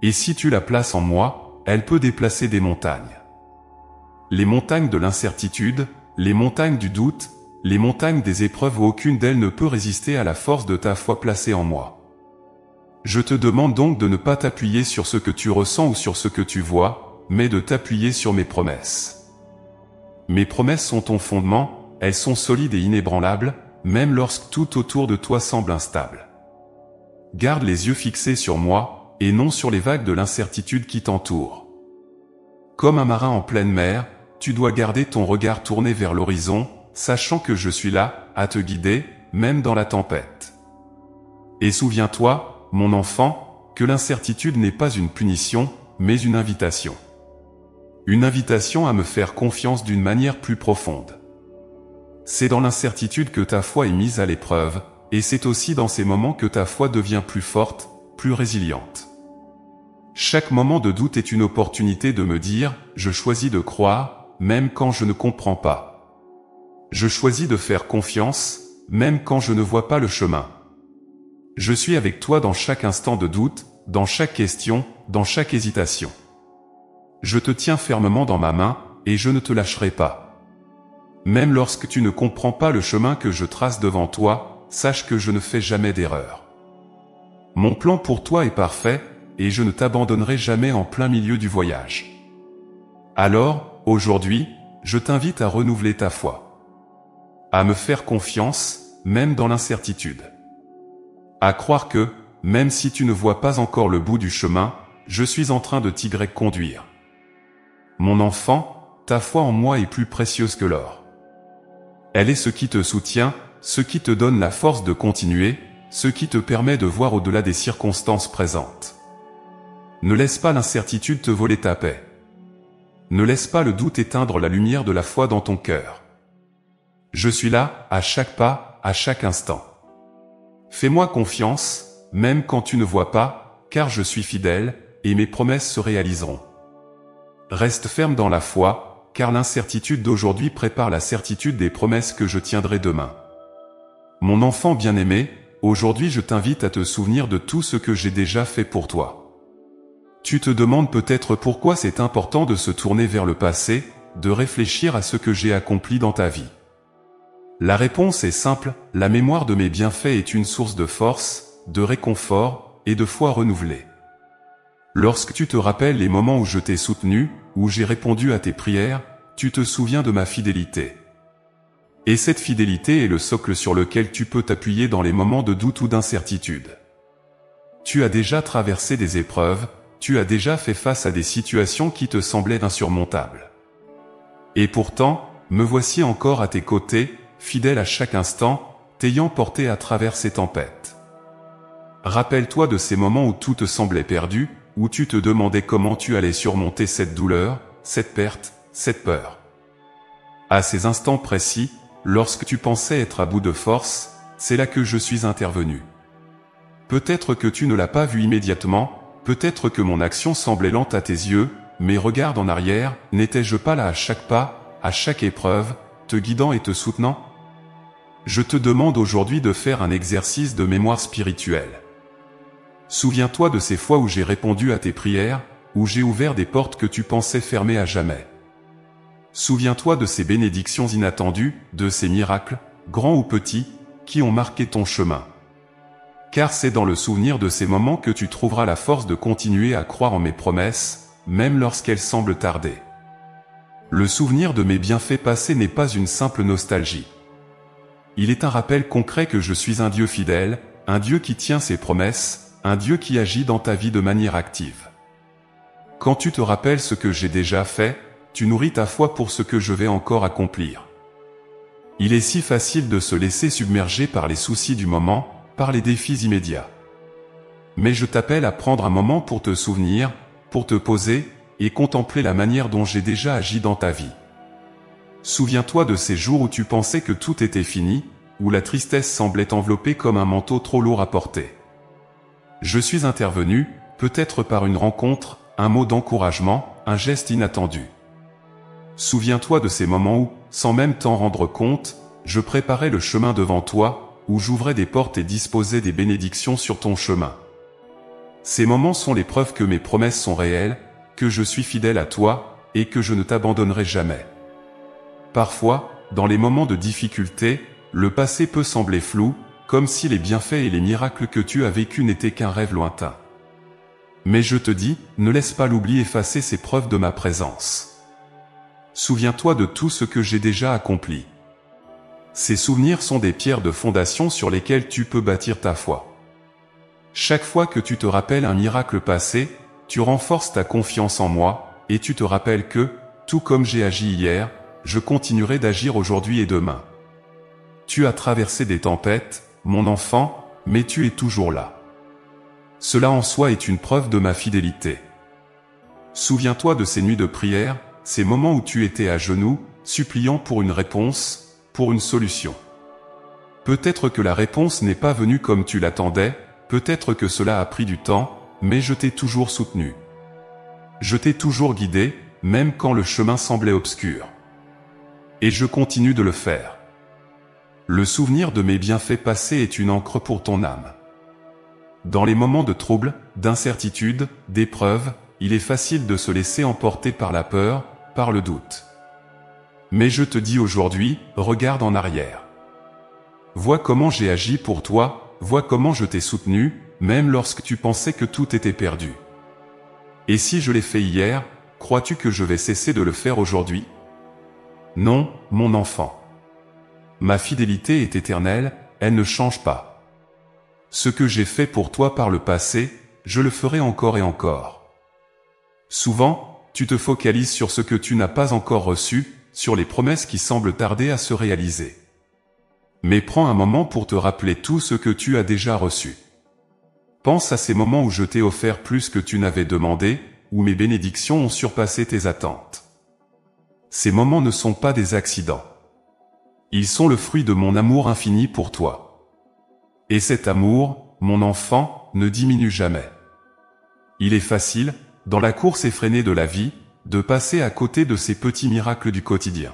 Et si tu la places en moi, elle peut déplacer des montagnes. Les montagnes de l'incertitude, les montagnes du doute, les montagnes des épreuves où aucune d'elles ne peut résister à la force de ta foi placée en moi. Je te demande donc de ne pas t'appuyer sur ce que tu ressens ou sur ce que tu vois, mais de t'appuyer sur mes promesses. Mes promesses sont ton fondement, elles sont solides et inébranlables, même lorsque tout autour de toi semble instable. Garde les yeux fixés sur moi, et non sur les vagues de l'incertitude qui t'entourent. Comme un marin en pleine mer, tu dois garder ton regard tourné vers l'horizon, sachant que je suis là, à te guider, même dans la tempête. Et souviens-toi, mon enfant, que l'incertitude n'est pas une punition, mais une invitation. Une invitation à me faire confiance d'une manière plus profonde. C'est dans l'incertitude que ta foi est mise à l'épreuve, et c'est aussi dans ces moments que ta foi devient plus forte, plus résiliente. Chaque moment de doute est une opportunité de me dire « Je choisis de croire, même quand je ne comprends pas. Je choisis de faire confiance, même quand je ne vois pas le chemin. Je suis avec toi dans chaque instant de doute, dans chaque question, dans chaque hésitation. Je te tiens fermement dans ma main, et je ne te lâcherai pas. Même lorsque tu ne comprends pas le chemin que je trace devant toi, sache que je ne fais jamais d'erreur. Mon plan pour toi est parfait, et je ne t'abandonnerai jamais en plein milieu du voyage. Alors, aujourd'hui, je t'invite à renouveler ta foi. À me faire confiance, même dans l'incertitude. À croire que, même si tu ne vois pas encore le bout du chemin, je suis en train de t'y conduire. Mon enfant, ta foi en moi est plus précieuse que l'or. Elle est ce qui te soutient, ce qui te donne la force de continuer, ce qui te permet de voir au-delà des circonstances présentes. Ne laisse pas l'incertitude te voler ta paix. Ne laisse pas le doute éteindre la lumière de la foi dans ton cœur. Je suis là, à chaque pas, à chaque instant. Fais-moi confiance, même quand tu ne vois pas, car je suis fidèle, et mes promesses se réaliseront. Reste ferme dans la foi, car l'incertitude d'aujourd'hui prépare la certitude des promesses que je tiendrai demain. Mon enfant bien-aimé, aujourd'hui je t'invite à te souvenir de tout ce que j'ai déjà fait pour toi. Tu te demandes peut-être pourquoi c'est important de se tourner vers le passé, de réfléchir à ce que j'ai accompli dans ta vie. La réponse est simple, la mémoire de mes bienfaits est une source de force, de réconfort et de foi renouvelée. Lorsque tu te rappelles les moments où je t'ai soutenu, où j'ai répondu à tes prières, tu te souviens de ma fidélité. Et cette fidélité est le socle sur lequel tu peux t'appuyer dans les moments de doute ou d'incertitude. Tu as déjà traversé des épreuves, tu as déjà fait face à des situations qui te semblaient insurmontables. Et pourtant, me voici encore à tes côtés, fidèle à chaque instant, t'ayant porté à travers ces tempêtes. Rappelle-toi de ces moments où tout te semblait perdu, où tu te demandais comment tu allais surmonter cette douleur, cette perte, cette peur. À ces instants précis, lorsque tu pensais être à bout de force, c'est là que je suis intervenu. Peut-être que tu ne l'as pas vu immédiatement, peut-être que mon action semblait lente à tes yeux, mais regarde en arrière, n'étais-je pas là à chaque pas, à chaque épreuve, te guidant et te soutenant? Je te demande aujourd'hui de faire un exercice de mémoire spirituelle. Souviens-toi de ces fois où j'ai répondu à tes prières, où j'ai ouvert des portes que tu pensais fermées à jamais. Souviens-toi de ces bénédictions inattendues, de ces miracles, grands ou petits, qui ont marqué ton chemin. Car c'est dans le souvenir de ces moments que tu trouveras la force de continuer à croire en mes promesses, même lorsqu'elles semblent tarder. Le souvenir de mes bienfaits passés n'est pas une simple nostalgie. Il est un rappel concret que je suis un Dieu fidèle, un Dieu qui tient ses promesses, un Dieu qui agit dans ta vie de manière active. Quand tu te rappelles ce que j'ai déjà fait, tu nourris ta foi pour ce que je vais encore accomplir. Il est si facile de se laisser submerger par les soucis du moment, par les défis immédiats. Mais je t'appelle à prendre un moment pour te souvenir, pour te poser, et contempler la manière dont j'ai déjà agi dans ta vie. Souviens-toi de ces jours où tu pensais que tout était fini, où la tristesse semblait envelopper comme un manteau trop lourd à porter. Je suis intervenu, peut-être par une rencontre, un mot d'encouragement, un geste inattendu. Souviens-toi de ces moments où, sans même t'en rendre compte, je préparais le chemin devant toi, où j'ouvrais des portes et disposais des bénédictions sur ton chemin. Ces moments sont les preuves que mes promesses sont réelles, que je suis fidèle à toi, et que je ne t'abandonnerai jamais. Parfois, dans les moments de difficulté, le passé peut sembler flou, comme si les bienfaits et les miracles que tu as vécus n'étaient qu'un rêve lointain. Mais je te dis, ne laisse pas l'oubli effacer ces preuves de ma présence. Souviens-toi de tout ce que j'ai déjà accompli. Ces souvenirs sont des pierres de fondation sur lesquelles tu peux bâtir ta foi. Chaque fois que tu te rappelles un miracle passé, tu renforces ta confiance en moi, et tu te rappelles que, tout comme j'ai agi hier, je continuerai d'agir aujourd'hui et demain. Tu as traversé des tempêtes, mon enfant, mais tu es toujours là. Cela en soi est une preuve de ma fidélité. Souviens-toi de ces nuits de prière, ces moments où tu étais à genoux, suppliant pour une réponse, pour une solution. Peut-être que la réponse n'est pas venue comme tu l'attendais, peut-être que cela a pris du temps, mais je t'ai toujours soutenu. Je t'ai toujours guidé, même quand le chemin semblait obscur. Et je continue de le faire. Le souvenir de mes bienfaits passés est une encre pour ton âme. Dans les moments de trouble, d'incertitude, d'épreuve, il est facile de se laisser emporter par la peur, par le doute. Mais je te dis aujourd'hui, regarde en arrière. Vois comment j'ai agi pour toi, vois comment je t'ai soutenu, même lorsque tu pensais que tout était perdu. Et si je l'ai fait hier, crois-tu que je vais cesser de le faire aujourd'hui? Non, mon enfant. Ma fidélité est éternelle, elle ne change pas. Ce que j'ai fait pour toi par le passé, je le ferai encore et encore. Souvent, tu te focalises sur ce que tu n'as pas encore reçu, sur les promesses qui semblent tarder à se réaliser. Mais prends un moment pour te rappeler tout ce que tu as déjà reçu. Pense à ces moments où je t'ai offert plus que tu n'avais demandé, où mes bénédictions ont surpassé tes attentes. Ces moments ne sont pas des accidents. Ils sont le fruit de mon amour infini pour toi. Et cet amour, mon enfant, ne diminue jamais. Il est facile, dans la course effrénée de la vie, de passer à côté de ces petits miracles du quotidien.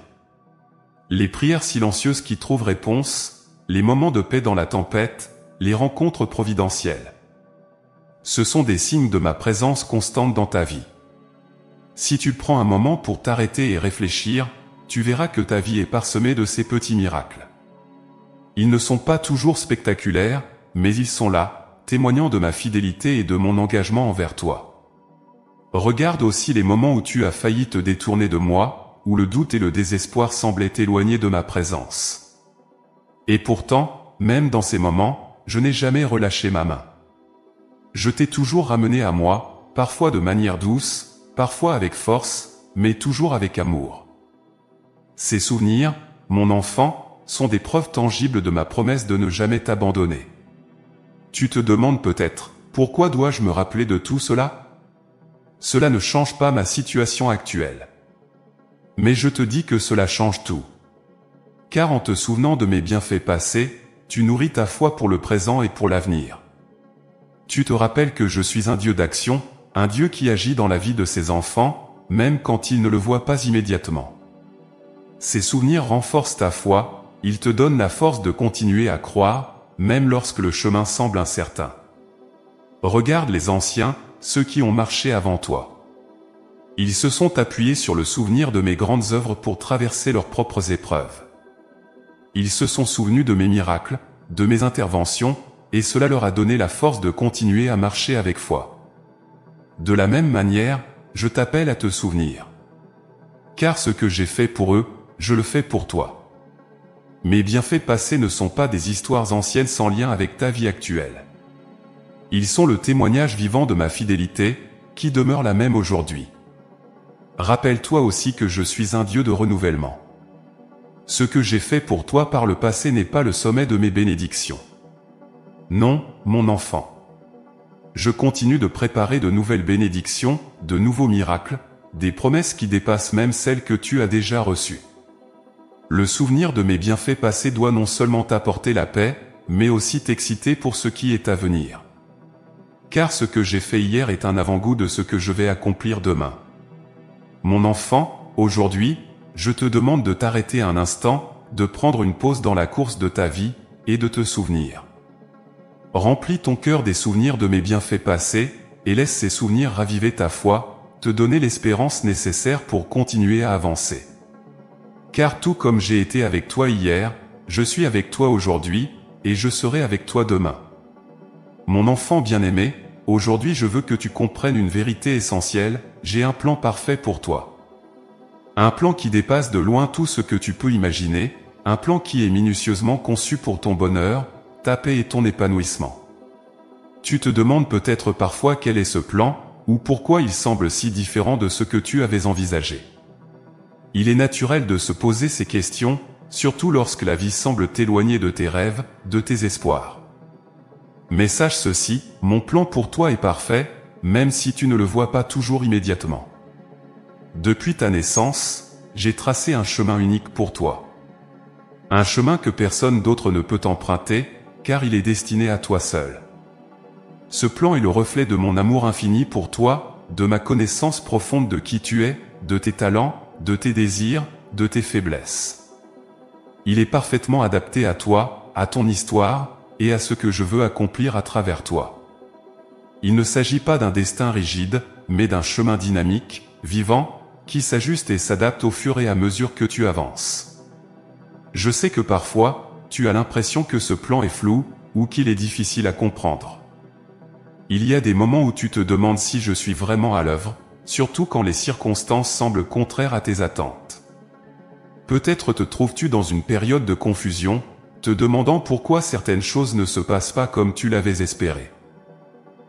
Les prières silencieuses qui trouvent réponse, les moments de paix dans la tempête, les rencontres providentielles. Ce sont des signes de ma présence constante dans ta vie. Si tu prends un moment pour t'arrêter et réfléchir, tu verras que ta vie est parsemée de ces petits miracles. Ils ne sont pas toujours spectaculaires, mais ils sont là, témoignant de ma fidélité et de mon engagement envers toi. Regarde aussi les moments où tu as failli te détourner de moi, où le doute et le désespoir semblaient éloignés de ma présence. Et pourtant, même dans ces moments, je n'ai jamais relâché ma main. Je t'ai toujours ramené à moi, parfois de manière douce, parfois avec force, mais toujours avec amour. Ces souvenirs, mon enfant, sont des preuves tangibles de ma promesse de ne jamais t'abandonner. Tu te demandes peut-être, pourquoi dois-je me rappeler de tout cela? Cela ne change pas ma situation actuelle. Mais je te dis que cela change tout. Car en te souvenant de mes bienfaits passés, tu nourris ta foi pour le présent et pour l'avenir. Tu te rappelles que je suis un Dieu d'action, un Dieu qui agit dans la vie de ses enfants, même quand ils ne le voient pas immédiatement. Ces souvenirs renforcent ta foi, ils te donnent la force de continuer à croire, même lorsque le chemin semble incertain. Regarde les anciens, ceux qui ont marché avant toi. Ils se sont appuyés sur le souvenir de mes grandes œuvres pour traverser leurs propres épreuves. Ils se sont souvenus de mes miracles, de mes interventions, et cela leur a donné la force de continuer à marcher avec foi. De la même manière, je t'appelle à te souvenir. Car ce que j'ai fait pour eux, je le fais pour toi. Mes bienfaits passés ne sont pas des histoires anciennes sans lien avec ta vie actuelle. Ils sont le témoignage vivant de ma fidélité, qui demeure la même aujourd'hui. Rappelle-toi aussi que je suis un Dieu de renouvellement. Ce que j'ai fait pour toi par le passé n'est pas le sommet de mes bénédictions. Non, mon enfant. Je continue de préparer de nouvelles bénédictions, de nouveaux miracles, des promesses qui dépassent même celles que tu as déjà reçues. Le souvenir de mes bienfaits passés doit non seulement t'apporter la paix, mais aussi t'exciter pour ce qui est à venir. Car ce que j'ai fait hier est un avant-goût de ce que je vais accomplir demain. Mon enfant, aujourd'hui, je te demande de t'arrêter un instant, de prendre une pause dans la course de ta vie, et de te souvenir. Remplis ton cœur des souvenirs de mes bienfaits passés, et laisse ces souvenirs raviver ta foi, te donner l'espérance nécessaire pour continuer à avancer. Car tout comme j'ai été avec toi hier, je suis avec toi aujourd'hui, et je serai avec toi demain. Mon enfant bien-aimé, aujourd'hui je veux que tu comprennes une vérité essentielle, j'ai un plan parfait pour toi. Un plan qui dépasse de loin tout ce que tu peux imaginer, un plan qui est minutieusement conçu pour ton bonheur, ta paix et ton épanouissement. Tu te demandes peut-être parfois quel est ce plan, ou pourquoi il semble si différent de ce que tu avais envisagé. Il est naturel de se poser ces questions, surtout lorsque la vie semble t'éloigner de tes rêves, de tes espoirs. Mais sache ceci, mon plan pour toi est parfait, même si tu ne le vois pas toujours immédiatement. Depuis ta naissance, j'ai tracé un chemin unique pour toi. Un chemin que personne d'autre ne peut emprunter, car il est destiné à toi seul. Ce plan est le reflet de mon amour infini pour toi, de ma connaissance profonde de qui tu es, de tes talents, de tes désirs, de tes faiblesses. Il est parfaitement adapté à toi, à ton histoire, et à ce que je veux accomplir à travers toi. Il ne s'agit pas d'un destin rigide, mais d'un chemin dynamique, vivant, qui s'ajuste et s'adapte au fur et à mesure que tu avances. Je sais que parfois, tu as l'impression que ce plan est flou, ou qu'il est difficile à comprendre. il y a des moments où tu te demandes si je suis vraiment à l'œuvre, surtout quand les circonstances semblent contraires à tes attentes. Peut-être te trouves-tu dans une période de confusion, te demandant pourquoi certaines choses ne se passent pas comme tu l'avais espéré.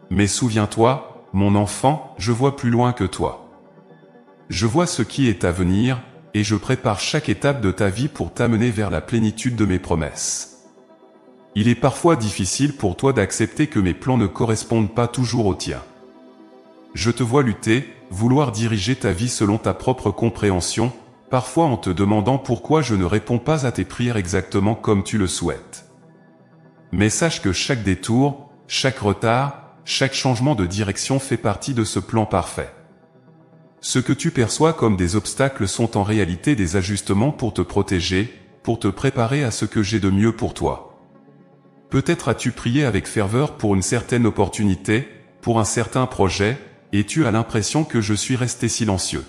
Mais souviens-toi, mon enfant, je vois plus loin que toi. Je vois ce qui est à venir, et je prépare chaque étape de ta vie pour t'amener vers la plénitude de mes promesses. Il est parfois difficile pour toi d'accepter que mes plans ne correspondent pas toujours aux tiens. Je te vois lutter, vouloir diriger ta vie selon ta propre compréhension, parfois en te demandant pourquoi je ne réponds pas à tes prières exactement comme tu le souhaites. Mais sache que chaque détour, chaque retard, chaque changement de direction fait partie de ce plan parfait. Ce que tu perçois comme des obstacles sont en réalité des ajustements pour te protéger, pour te préparer à ce que j'ai de mieux pour toi. Peut-être as-tu prié avec ferveur pour une certaine opportunité, pour un certain projet, et tu as l'impression que je suis resté silencieux.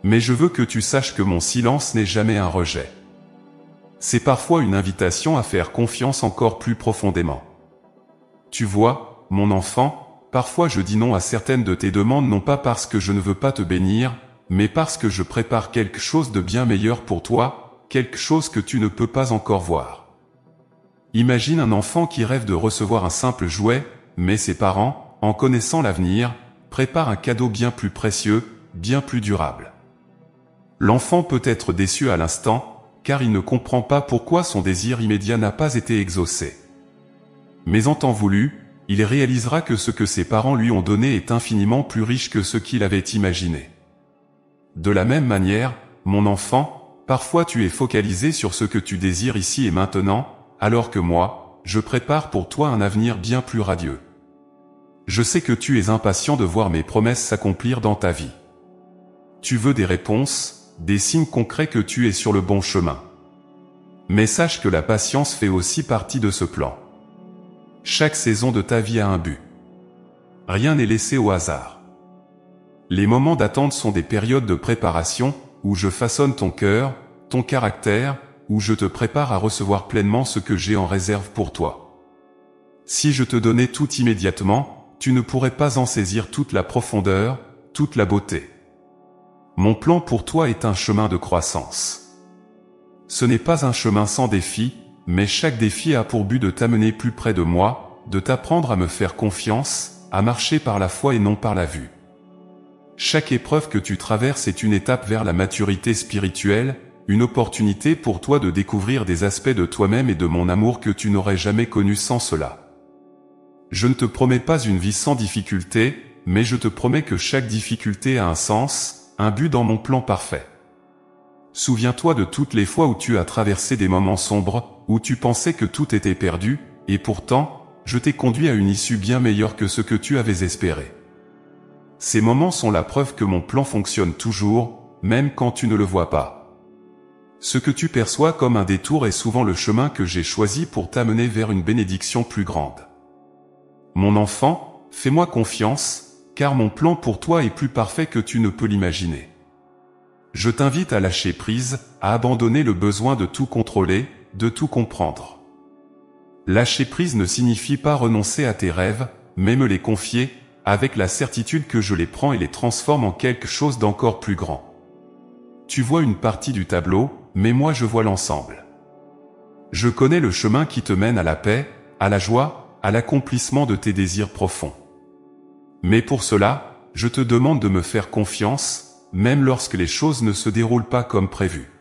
Mais je veux que tu saches que mon silence n'est jamais un rejet. C'est parfois une invitation à faire confiance encore plus profondément. Tu vois, mon enfant, parfois je dis non à certaines de tes demandes non pas parce que je ne veux pas te bénir, mais parce que je prépare quelque chose de bien meilleur pour toi, quelque chose que tu ne peux pas encore voir. Imagine un enfant qui rêve de recevoir un simple jouet, mais ses parents, en connaissant l'avenir, préparent un cadeau bien plus précieux, bien plus durable. L'enfant peut être déçu à l'instant, car il ne comprend pas pourquoi son désir immédiat n'a pas été exaucé. Mais en temps voulu, il réalisera que ce que ses parents lui ont donné est infiniment plus riche que ce qu'il avait imaginé. De la même manière, mon enfant, parfois tu es focalisé sur ce que tu désires ici et maintenant, alors que moi, je prépare pour toi un avenir bien plus radieux. Je sais que tu es impatient de voir mes promesses s'accomplir dans ta vie. Tu veux des réponses, des signes concrets que tu es sur le bon chemin. Mais sache que la patience fait aussi partie de ce plan. Chaque saison de ta vie a un but. Rien n'est laissé au hasard. Les moments d'attente sont des périodes de préparation, où je façonne ton cœur, ton caractère, où je te prépare à recevoir pleinement ce que j'ai en réserve pour toi. Si je te donnais tout immédiatement, tu ne pourrais pas en saisir toute la profondeur, toute la beauté. Mon plan pour toi est un chemin de croissance. Ce n'est pas un chemin sans défi, mais chaque défi a pour but de t'amener plus près de moi, de t'apprendre à me faire confiance, à marcher par la foi et non par la vue. Chaque épreuve que tu traverses est une étape vers la maturité spirituelle, une opportunité pour toi de découvrir des aspects de toi-même et de mon amour que tu n'aurais jamais connus sans cela. Je ne te promets pas une vie sans difficulté, mais je te promets que chaque difficulté a un sens, un but dans mon plan parfait. Souviens-toi de toutes les fois où tu as traversé des moments sombres, où tu pensais que tout était perdu, et pourtant, je t'ai conduit à une issue bien meilleure que ce que tu avais espéré. Ces moments sont la preuve que mon plan fonctionne toujours, même quand tu ne le vois pas. Ce que tu perçois comme un détour est souvent le chemin que j'ai choisi pour t'amener vers une bénédiction plus grande. Mon enfant, fais-moi confiance, car mon plan pour toi est plus parfait que tu ne peux l'imaginer. Je t'invite à lâcher prise, à abandonner le besoin de tout contrôler, de tout comprendre. Lâcher prise ne signifie pas renoncer à tes rêves, mais me les confier, avec la certitude que je les prends et les transforme en quelque chose d'encore plus grand. Tu vois une partie du tableau, mais moi je vois l'ensemble. Je connais le chemin qui te mène à la paix, à la joie, à l'accomplissement de tes désirs profonds. Mais pour cela, je te demande de me faire confiance, même lorsque les choses ne se déroulent pas comme prévu.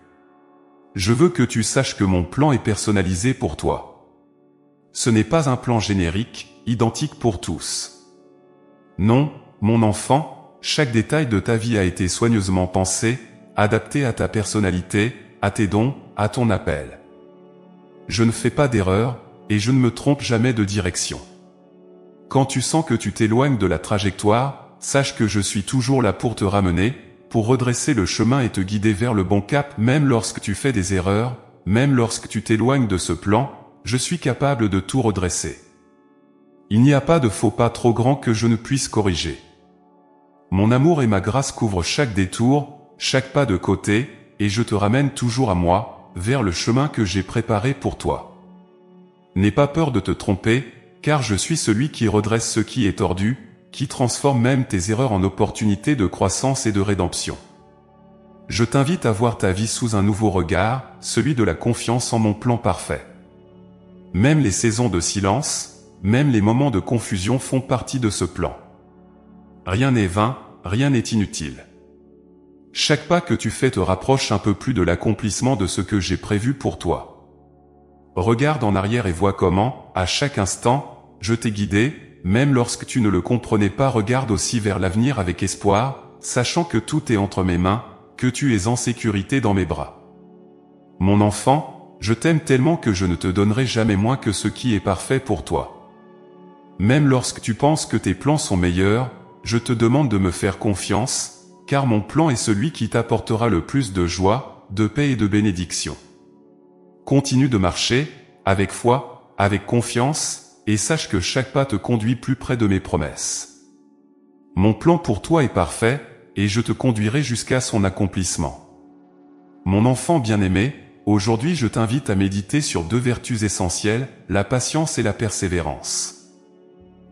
Je veux que tu saches que mon plan est personnalisé pour toi. Ce n'est pas un plan générique, identique pour tous. Non, mon enfant, chaque détail de ta vie a été soigneusement pensé, adapté à ta personnalité, à tes dons, à ton appel. Je ne fais pas d'erreur, et je ne me trompe jamais de direction. Quand tu sens que tu t'éloignes de la trajectoire, sache que je suis toujours là pour te ramener, pour redresser le chemin et te guider vers le bon cap même lorsque tu fais des erreurs, même lorsque tu t'éloignes de ce plan, je suis capable de tout redresser. Il n'y a pas de faux pas trop grand que je ne puisse corriger. Mon amour et ma grâce couvrent chaque détour, chaque pas de côté, et je te ramène toujours à moi, vers le chemin que j'ai préparé pour toi. N'aie pas peur de te tromper, car je suis celui qui redresse ce qui est tordu, qui transforme même tes erreurs en opportunités de croissance et de rédemption. Je t'invite à voir ta vie sous un nouveau regard, celui de la confiance en mon plan parfait. Même les saisons de silence, même les moments de confusion font partie de ce plan. Rien n'est vain, rien n'est inutile. Chaque pas que tu fais te rapproche un peu plus de l'accomplissement de ce que j'ai prévu pour toi. Regarde en arrière et vois comment, à chaque instant, je t'ai guidé, même lorsque tu ne le comprenais pas. Regarde aussi vers l'avenir avec espoir, sachant que tout est entre mes mains, que tu es en sécurité dans mes bras. Mon enfant, je t'aime tellement que je ne te donnerai jamais moins que ce qui est parfait pour toi. Même lorsque tu penses que tes plans sont meilleurs, je te demande de me faire confiance, car mon plan est celui qui t'apportera le plus de joie, de paix et de bénédiction. Continue de marcher, avec foi, avec confiance, et sache que chaque pas te conduit plus près de mes promesses. Mon plan pour toi est parfait, et je te conduirai jusqu'à son accomplissement. Mon enfant bien-aimé, aujourd'hui je t'invite à méditer sur 2 vertus essentielles, la patience et la persévérance.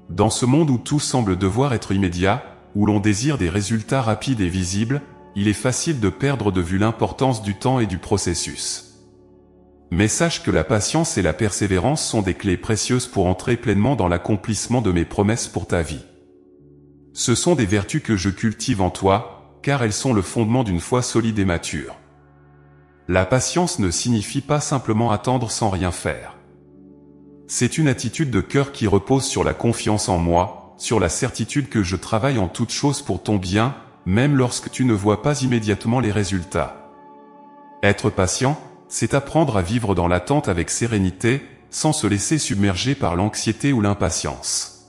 Dans ce monde où tout semble devoir être immédiat, où l'on désire des résultats rapides et visibles, il est facile de perdre de vue l'importance du temps et du processus. Mais sache que la patience et la persévérance sont des clés précieuses pour entrer pleinement dans l'accomplissement de mes promesses pour ta vie. Ce sont des vertus que je cultive en toi, car elles sont le fondement d'une foi solide et mature. La patience ne signifie pas simplement attendre sans rien faire. C'est une attitude de cœur qui repose sur la confiance en moi, sur la certitude que je travaille en toutes choses pour ton bien, même lorsque tu ne vois pas immédiatement les résultats. Être patient, c'est apprendre à vivre dans l'attente avec sérénité, sans se laisser submerger par l'anxiété ou l'impatience.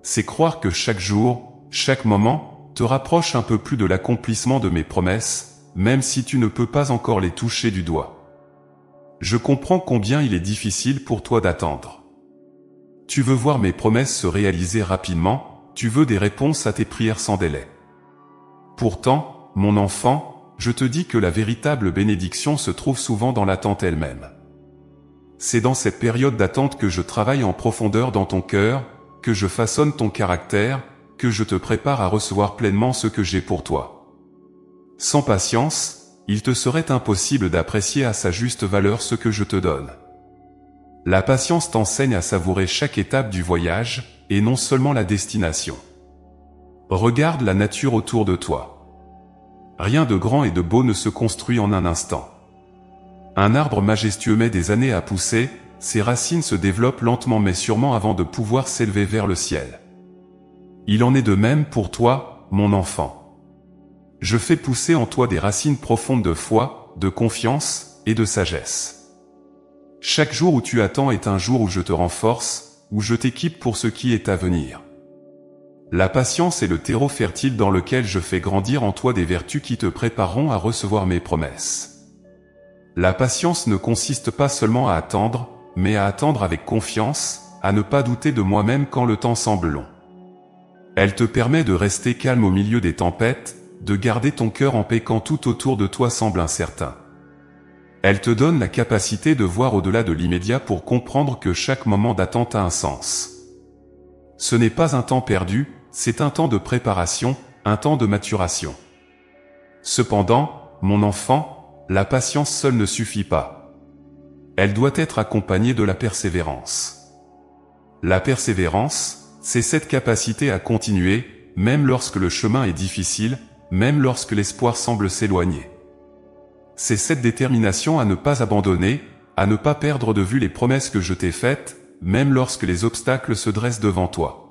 C'est croire que chaque jour, chaque moment, te rapproche un peu plus de l'accomplissement de mes promesses, même si tu ne peux pas encore les toucher du doigt. Je comprends combien il est difficile pour toi d'attendre. Tu veux voir mes promesses se réaliser rapidement, tu veux des réponses à tes prières sans délai. Pourtant, mon enfant, je te dis que la véritable bénédiction se trouve souvent dans l'attente elle-même. C'est dans cette période d'attente que je travaille en profondeur dans ton cœur, que je façonne ton caractère, que je te prépare à recevoir pleinement ce que j'ai pour toi. Sans patience, il te serait impossible d'apprécier à sa juste valeur ce que je te donne. La patience t'enseigne à savourer chaque étape du voyage, et non seulement la destination. Regarde la nature autour de toi. Rien de grand et de beau ne se construit en un instant. Un arbre majestueux met des années à pousser, ses racines se développent lentement mais sûrement avant de pouvoir s'élever vers le ciel. Il en est de même pour toi, mon enfant. Je fais pousser en toi des racines profondes de foi, de confiance et de sagesse. Chaque jour où tu attends est un jour où je te renforce, où je t'équipe pour ce qui est à venir. La patience est le terreau fertile dans lequel je fais grandir en toi des vertus qui te prépareront à recevoir mes promesses. La patience ne consiste pas seulement à attendre, mais à attendre avec confiance, à ne pas douter de moi-même quand le temps semble long. Elle te permet de rester calme au milieu des tempêtes, de garder ton cœur en paix quand tout autour de toi semble incertain. Elle te donne la capacité de voir au-delà de l'immédiat pour comprendre que chaque moment d'attente a un sens. Ce n'est pas un temps perdu, c'est un temps de préparation, un temps de maturation. Cependant, mon enfant, la patience seule ne suffit pas. Elle doit être accompagnée de la persévérance. La persévérance, c'est cette capacité à continuer, même lorsque le chemin est difficile, même lorsque l'espoir semble s'éloigner. C'est cette détermination à ne pas abandonner, à ne pas perdre de vue les promesses que je t'ai faites, même lorsque les obstacles se dressent devant toi.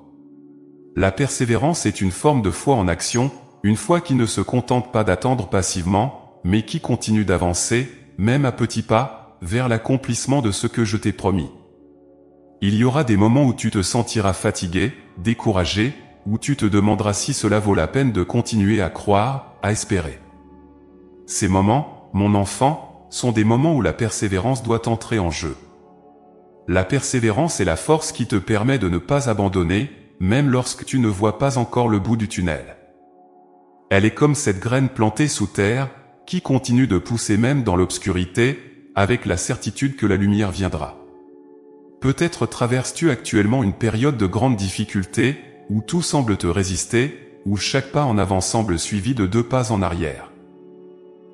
La persévérance est une forme de foi en action, une foi qui ne se contente pas d'attendre passivement, mais qui continue d'avancer, même à petits pas, vers l'accomplissement de ce que je t'ai promis. Il y aura des moments où tu te sentiras fatigué, découragé, où tu te demanderas si cela vaut la peine de continuer à croire, à espérer. Ces moments, mon enfant, sont des moments où la persévérance doit entrer en jeu. La persévérance est la force qui te permet de ne pas abandonner, même lorsque tu ne vois pas encore le bout du tunnel. Elle est comme cette graine plantée sous terre, qui continue de pousser même dans l'obscurité, avec la certitude que la lumière viendra. Peut-être traverses-tu actuellement une période de grande difficulté, où tout semble te résister, où chaque pas en avant semble suivi de 2 pas en arrière.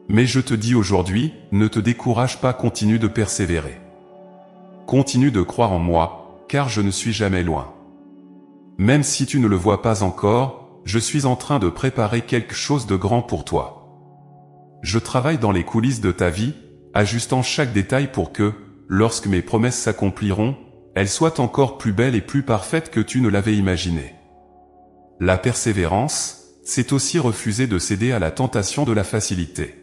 Mais je te dis aujourd'hui, ne te décourage pas, continue de persévérer. Continue de croire en moi, car je ne suis jamais loin. Même si tu ne le vois pas encore, je suis en train de préparer quelque chose de grand pour toi. Je travaille dans les coulisses de ta vie, ajustant chaque détail pour que, lorsque mes promesses s'accompliront, elles soient encore plus belles et plus parfaites que tu ne l'avais imaginé. La persévérance, c'est aussi refuser de céder à la tentation de la facilité.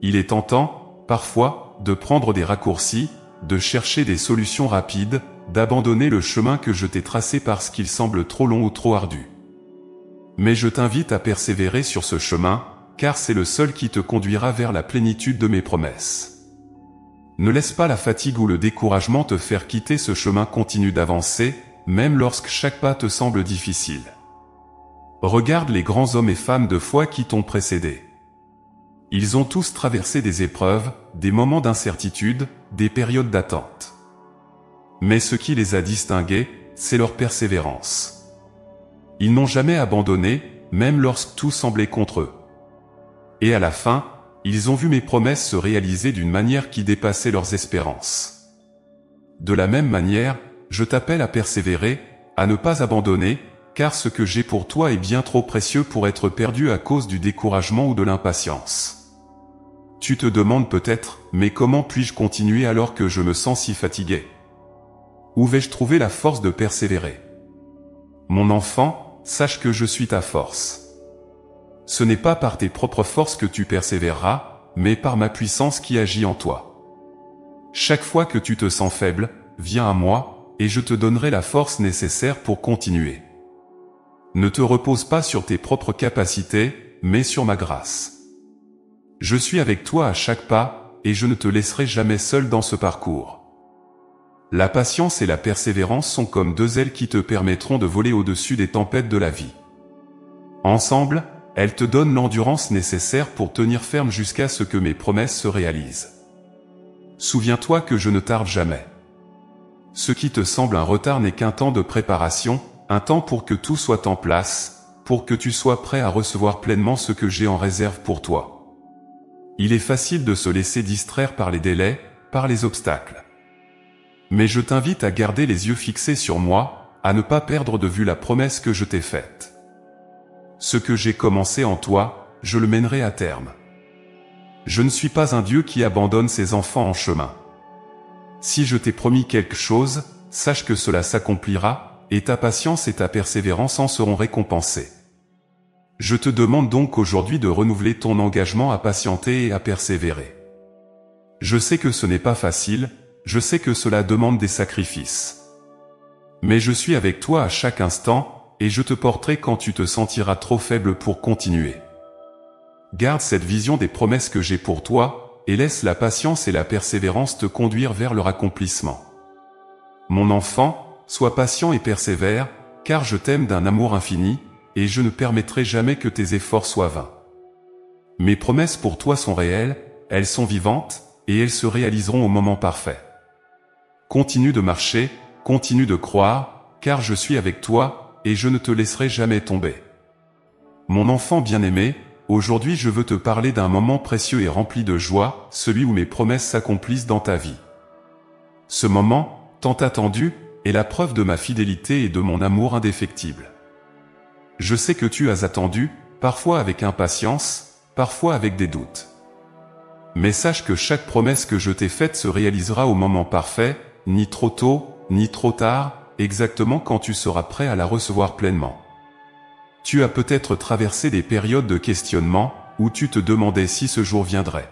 Il est tentant, parfois, de prendre des raccourcis, de chercher des solutions rapides, d'abandonner le chemin que je t'ai tracé parce qu'il semble trop long ou trop ardu. Mais je t'invite à persévérer sur ce chemin, car c'est le seul qui te conduira vers la plénitude de mes promesses. Ne laisse pas la fatigue ou le découragement te faire quitter ce chemin, continue d'avancer, même lorsque chaque pas te semble difficile. Regarde les grands hommes et femmes de foi qui t'ont précédé. Ils ont tous traversé des épreuves, des moments d'incertitude, des périodes d'attente. Mais ce qui les a distingués, c'est leur persévérance. Ils n'ont jamais abandonné, même lorsque tout semblait contre eux. Et à la fin, ils ont vu mes promesses se réaliser d'une manière qui dépassait leurs espérances. De la même manière, je t'appelle à persévérer, à ne pas abandonner, car ce que j'ai pour toi est bien trop précieux pour être perdu à cause du découragement ou de l'impatience. Tu te demandes peut-être, mais comment puis-je continuer alors que je me sens si fatigué? Où vais-je trouver la force de persévérer? Mon enfant, sache que je suis ta force. Ce n'est pas par tes propres forces que tu persévéreras, mais par ma puissance qui agit en toi. Chaque fois que tu te sens faible, viens à moi, et je te donnerai la force nécessaire pour continuer. Ne te repose pas sur tes propres capacités, mais sur ma grâce. Je suis avec toi à chaque pas, et je ne te laisserai jamais seul dans ce parcours. La patience et la persévérance sont comme 2 ailes qui te permettront de voler au-dessus des tempêtes de la vie. Ensemble, elles te donnent l'endurance nécessaire pour tenir ferme jusqu'à ce que mes promesses se réalisent. Souviens-toi que je ne tarde jamais. Ce qui te semble un retard n'est qu'un temps de préparation, un temps pour que tout soit en place, pour que tu sois prêt à recevoir pleinement ce que j'ai en réserve pour toi. Il est facile de se laisser distraire par les délais, par les obstacles. Mais je t'invite à garder les yeux fixés sur moi, à ne pas perdre de vue la promesse que je t'ai faite. Ce que j'ai commencé en toi, je le mènerai à terme. Je ne suis pas un Dieu qui abandonne ses enfants en chemin. Si je t'ai promis quelque chose, sache que cela s'accomplira, et ta patience et ta persévérance en seront récompensées. Je te demande donc aujourd'hui de renouveler ton engagement à patienter et à persévérer. Je sais que ce n'est pas facile, je sais que cela demande des sacrifices. Mais je suis avec toi à chaque instant, et je te porterai quand tu te sentiras trop faible pour continuer. Garde cette vision des promesses que j'ai pour toi, et laisse la patience et la persévérance te conduire vers leur accomplissement. Mon enfant, sois patient et persévère, car je t'aime d'un amour infini, et je ne permettrai jamais que tes efforts soient vains. Mes promesses pour toi sont réelles, elles sont vivantes, et elles se réaliseront au moment parfait. Continue de marcher, continue de croire, car je suis avec toi, et je ne te laisserai jamais tomber. Mon enfant bien-aimé, aujourd'hui je veux te parler d'un moment précieux et rempli de joie, celui où mes promesses s'accomplissent dans ta vie. Ce moment, tant attendu, est la preuve de ma fidélité et de mon amour indéfectible. Je sais que tu as attendu, parfois avec impatience, parfois avec des doutes. Mais sache que chaque promesse que je t'ai faite se réalisera au moment parfait, ni trop tôt, ni trop tard, exactement quand tu seras prêt à la recevoir pleinement. Tu as peut-être traversé des périodes de questionnement, où tu te demandais si ce jour viendrait.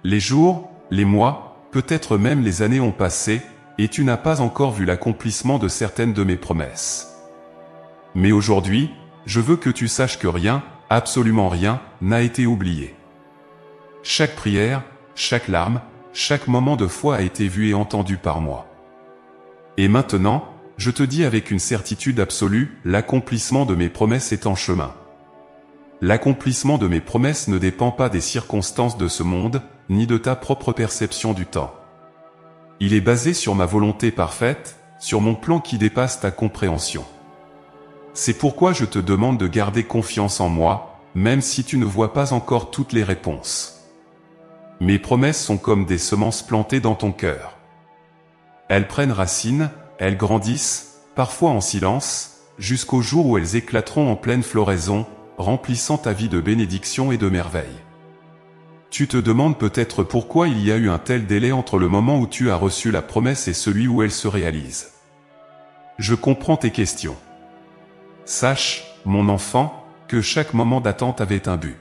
Les jours, les mois, peut-être même les années ont passé, et tu n'as pas encore vu l'accomplissement de certaines de mes promesses. Mais aujourd'hui, je veux que tu saches que rien, absolument rien, n'a été oublié. Chaque prière, chaque larme, chaque moment de foi a été vu et entendu par moi. Et maintenant, je te dis avec une certitude absolue, l'accomplissement de mes promesses est en chemin. L'accomplissement de mes promesses ne dépend pas des circonstances de ce monde, ni de ta propre perception du temps. Il est basé sur ma volonté parfaite, sur mon plan qui dépasse ta compréhension. C'est pourquoi je te demande de garder confiance en moi, même si tu ne vois pas encore toutes les réponses. Mes promesses sont comme des semences plantées dans ton cœur. Elles prennent racine, elles grandissent, parfois en silence, jusqu'au jour où elles éclateront en pleine floraison, remplissant ta vie de bénédictions et de merveilles. Tu te demandes peut-être pourquoi il y a eu un tel délai entre le moment où tu as reçu la promesse et celui où elle se réalise. Je comprends tes questions. Sache, mon enfant, que chaque moment d'attente avait un but.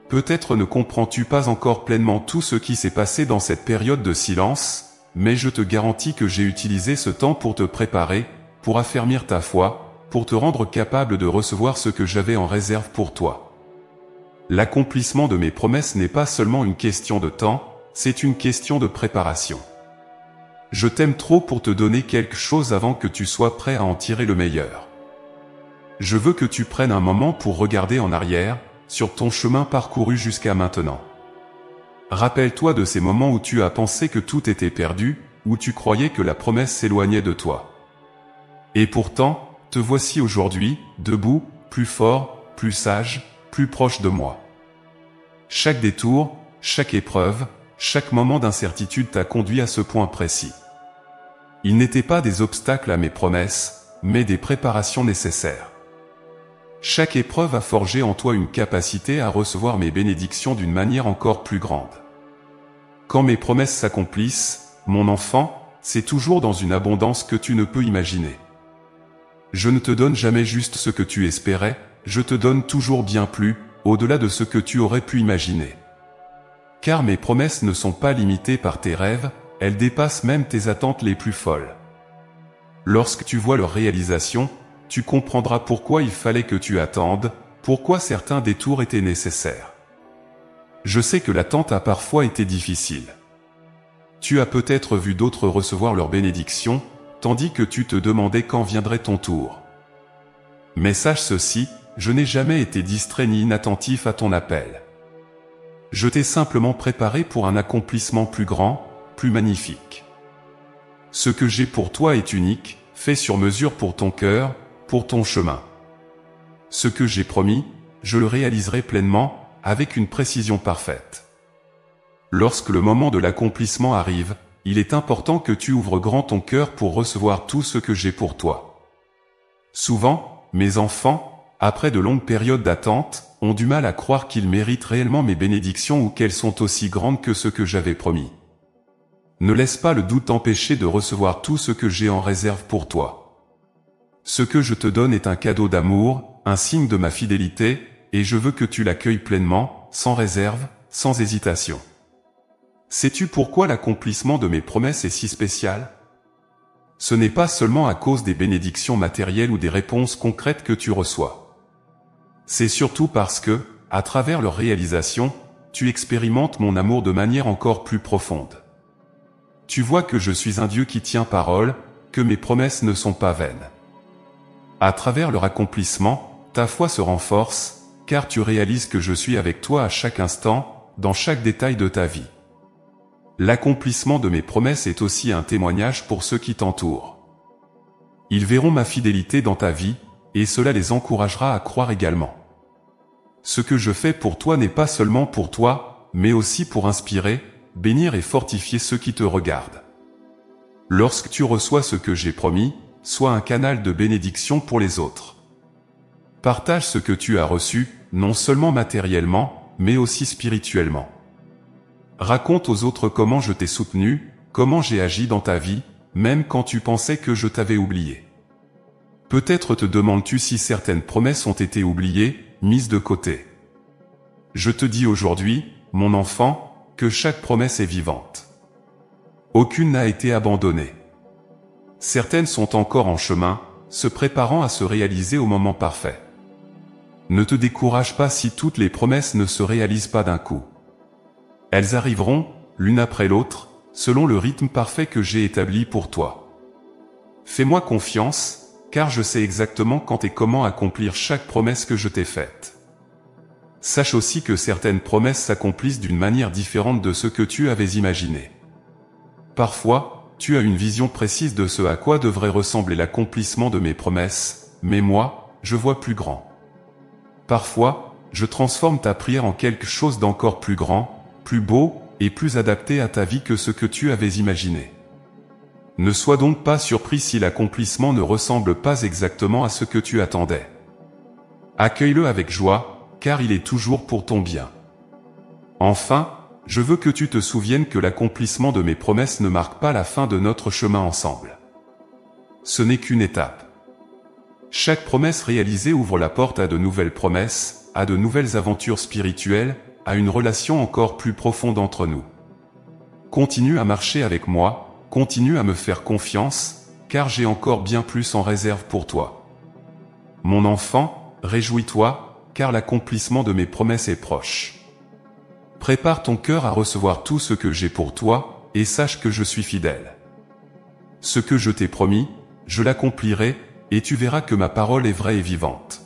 Peut-être ne comprends-tu pas encore pleinement tout ce qui s'est passé dans cette période de silence, mais je te garantis que j'ai utilisé ce temps pour te préparer, pour affermir ta foi, pour te rendre capable de recevoir ce que j'avais en réserve pour toi. L'accomplissement de mes promesses n'est pas seulement une question de temps, c'est une question de préparation. Je t'aime trop pour te donner quelque chose avant que tu sois prêt à en tirer le meilleur. Je veux que tu prennes un moment pour regarder en arrière, sur ton chemin parcouru jusqu'à maintenant. Rappelle-toi de ces moments où tu as pensé que tout était perdu, où tu croyais que la promesse s'éloignait de toi. Et pourtant, te voici aujourd'hui, debout, plus fort, plus sage, plus proche de moi. Chaque détour, chaque épreuve, chaque moment d'incertitude t'a conduit à ce point précis. Ils n'étaient pas des obstacles à mes promesses, mais des préparations nécessaires. Chaque épreuve a forgé en toi une capacité à recevoir mes bénédictions d'une manière encore plus grande. Quand mes promesses s'accomplissent, mon enfant, c'est toujours dans une abondance que tu ne peux imaginer. Je ne te donne jamais juste ce que tu espérais, je te donne toujours bien plus, au-delà de ce que tu aurais pu imaginer. Car mes promesses ne sont pas limitées par tes rêves, elles dépassent même tes attentes les plus folles. Lorsque tu vois leur réalisation, tu comprendras pourquoi il fallait que tu attendes, pourquoi certains détours étaient nécessaires. Je sais que l'attente a parfois été difficile. Tu as peut-être vu d'autres recevoir leur bénédiction, tandis que tu te demandais quand viendrait ton tour. Mais sache ceci, je n'ai jamais été distrait ni inattentif à ton appel. Je t'ai simplement préparé pour un accomplissement plus grand, plus magnifique. Ce que j'ai pour toi est unique, fait sur mesure pour ton cœur, pour ton chemin. Ce que j'ai promis, je le réaliserai pleinement, avec une précision parfaite. Lorsque le moment de l'accomplissement arrive, il est important que tu ouvres grand ton cœur pour recevoir tout ce que j'ai pour toi. Souvent, mes enfants, après de longues périodes d'attente, ont du mal à croire qu'ils méritent réellement mes bénédictions ou qu'elles sont aussi grandes que ce que j'avais promis. Ne laisse pas le doute t'empêcher de recevoir tout ce que j'ai en réserve pour toi. Ce que je te donne est un cadeau d'amour, un signe de ma fidélité, et je veux que tu l'accueilles pleinement, sans réserve, sans hésitation. Sais-tu pourquoi l'accomplissement de mes promesses est si spécial ? Ce n'est pas seulement à cause des bénédictions matérielles ou des réponses concrètes que tu reçois. C'est surtout parce que, à travers leur réalisation, tu expérimentes mon amour de manière encore plus profonde. Tu vois que je suis un Dieu qui tient parole, que mes promesses ne sont pas vaines. À travers leur accomplissement, ta foi se renforce, car tu réalises que je suis avec toi à chaque instant, dans chaque détail de ta vie. L'accomplissement de mes promesses est aussi un témoignage pour ceux qui t'entourent. Ils verront ma fidélité dans ta vie, et cela les encouragera à croire également. Ce que je fais pour toi n'est pas seulement pour toi, mais aussi pour inspirer, bénir et fortifier ceux qui te regardent. Lorsque tu reçois ce que j'ai promis, sois un canal de bénédiction pour les autres. Partage ce que tu as reçu, non seulement matériellement, mais aussi spirituellement. Raconte aux autres comment je t'ai soutenu, comment j'ai agi dans ta vie, même quand tu pensais que je t'avais oublié. Peut-être te demandes-tu si certaines promesses ont été oubliées, mises de côté. Je te dis aujourd'hui, mon enfant, que chaque promesse est vivante. Aucune n'a été abandonnée. Certaines sont encore en chemin, se préparant à se réaliser au moment parfait. Ne te décourage pas si toutes les promesses ne se réalisent pas d'un coup. Elles arriveront, l'une après l'autre, selon le rythme parfait que j'ai établi pour toi. Fais-moi confiance, car je sais exactement quand et comment accomplir chaque promesse que je t'ai faite. Sache aussi que certaines promesses s'accomplissent d'une manière différente de ce que tu avais imaginé. Parfois, tu as une vision précise de ce à quoi devrait ressembler l'accomplissement de mes promesses, mais moi, je vois plus grand. Parfois, je transforme ta prière en quelque chose d'encore plus grand, plus beau, et plus adapté à ta vie que ce que tu avais imaginé. Ne sois donc pas surpris si l'accomplissement ne ressemble pas exactement à ce que tu attendais. Accueille-le avec joie, car il est toujours pour ton bien. Enfin, je veux que tu te souviennes que l'accomplissement de mes promesses ne marque pas la fin de notre chemin ensemble. Ce n'est qu'une étape. Chaque promesse réalisée ouvre la porte à de nouvelles promesses, à de nouvelles aventures spirituelles, à une relation encore plus profonde entre nous. Continue à marcher avec moi, continue à me faire confiance, car j'ai encore bien plus en réserve pour toi. Mon enfant, réjouis-toi, car l'accomplissement de mes promesses est proche. Prépare ton cœur à recevoir tout ce que j'ai pour toi, et sache que je suis fidèle. Ce que je t'ai promis, je l'accomplirai, et tu verras que ma parole est vraie et vivante.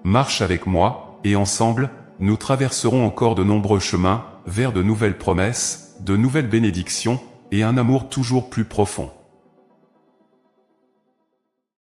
Marche avec moi, et ensemble, nous traverserons encore de nombreux chemins, vers de nouvelles promesses, de nouvelles bénédictions, et un amour toujours plus profond.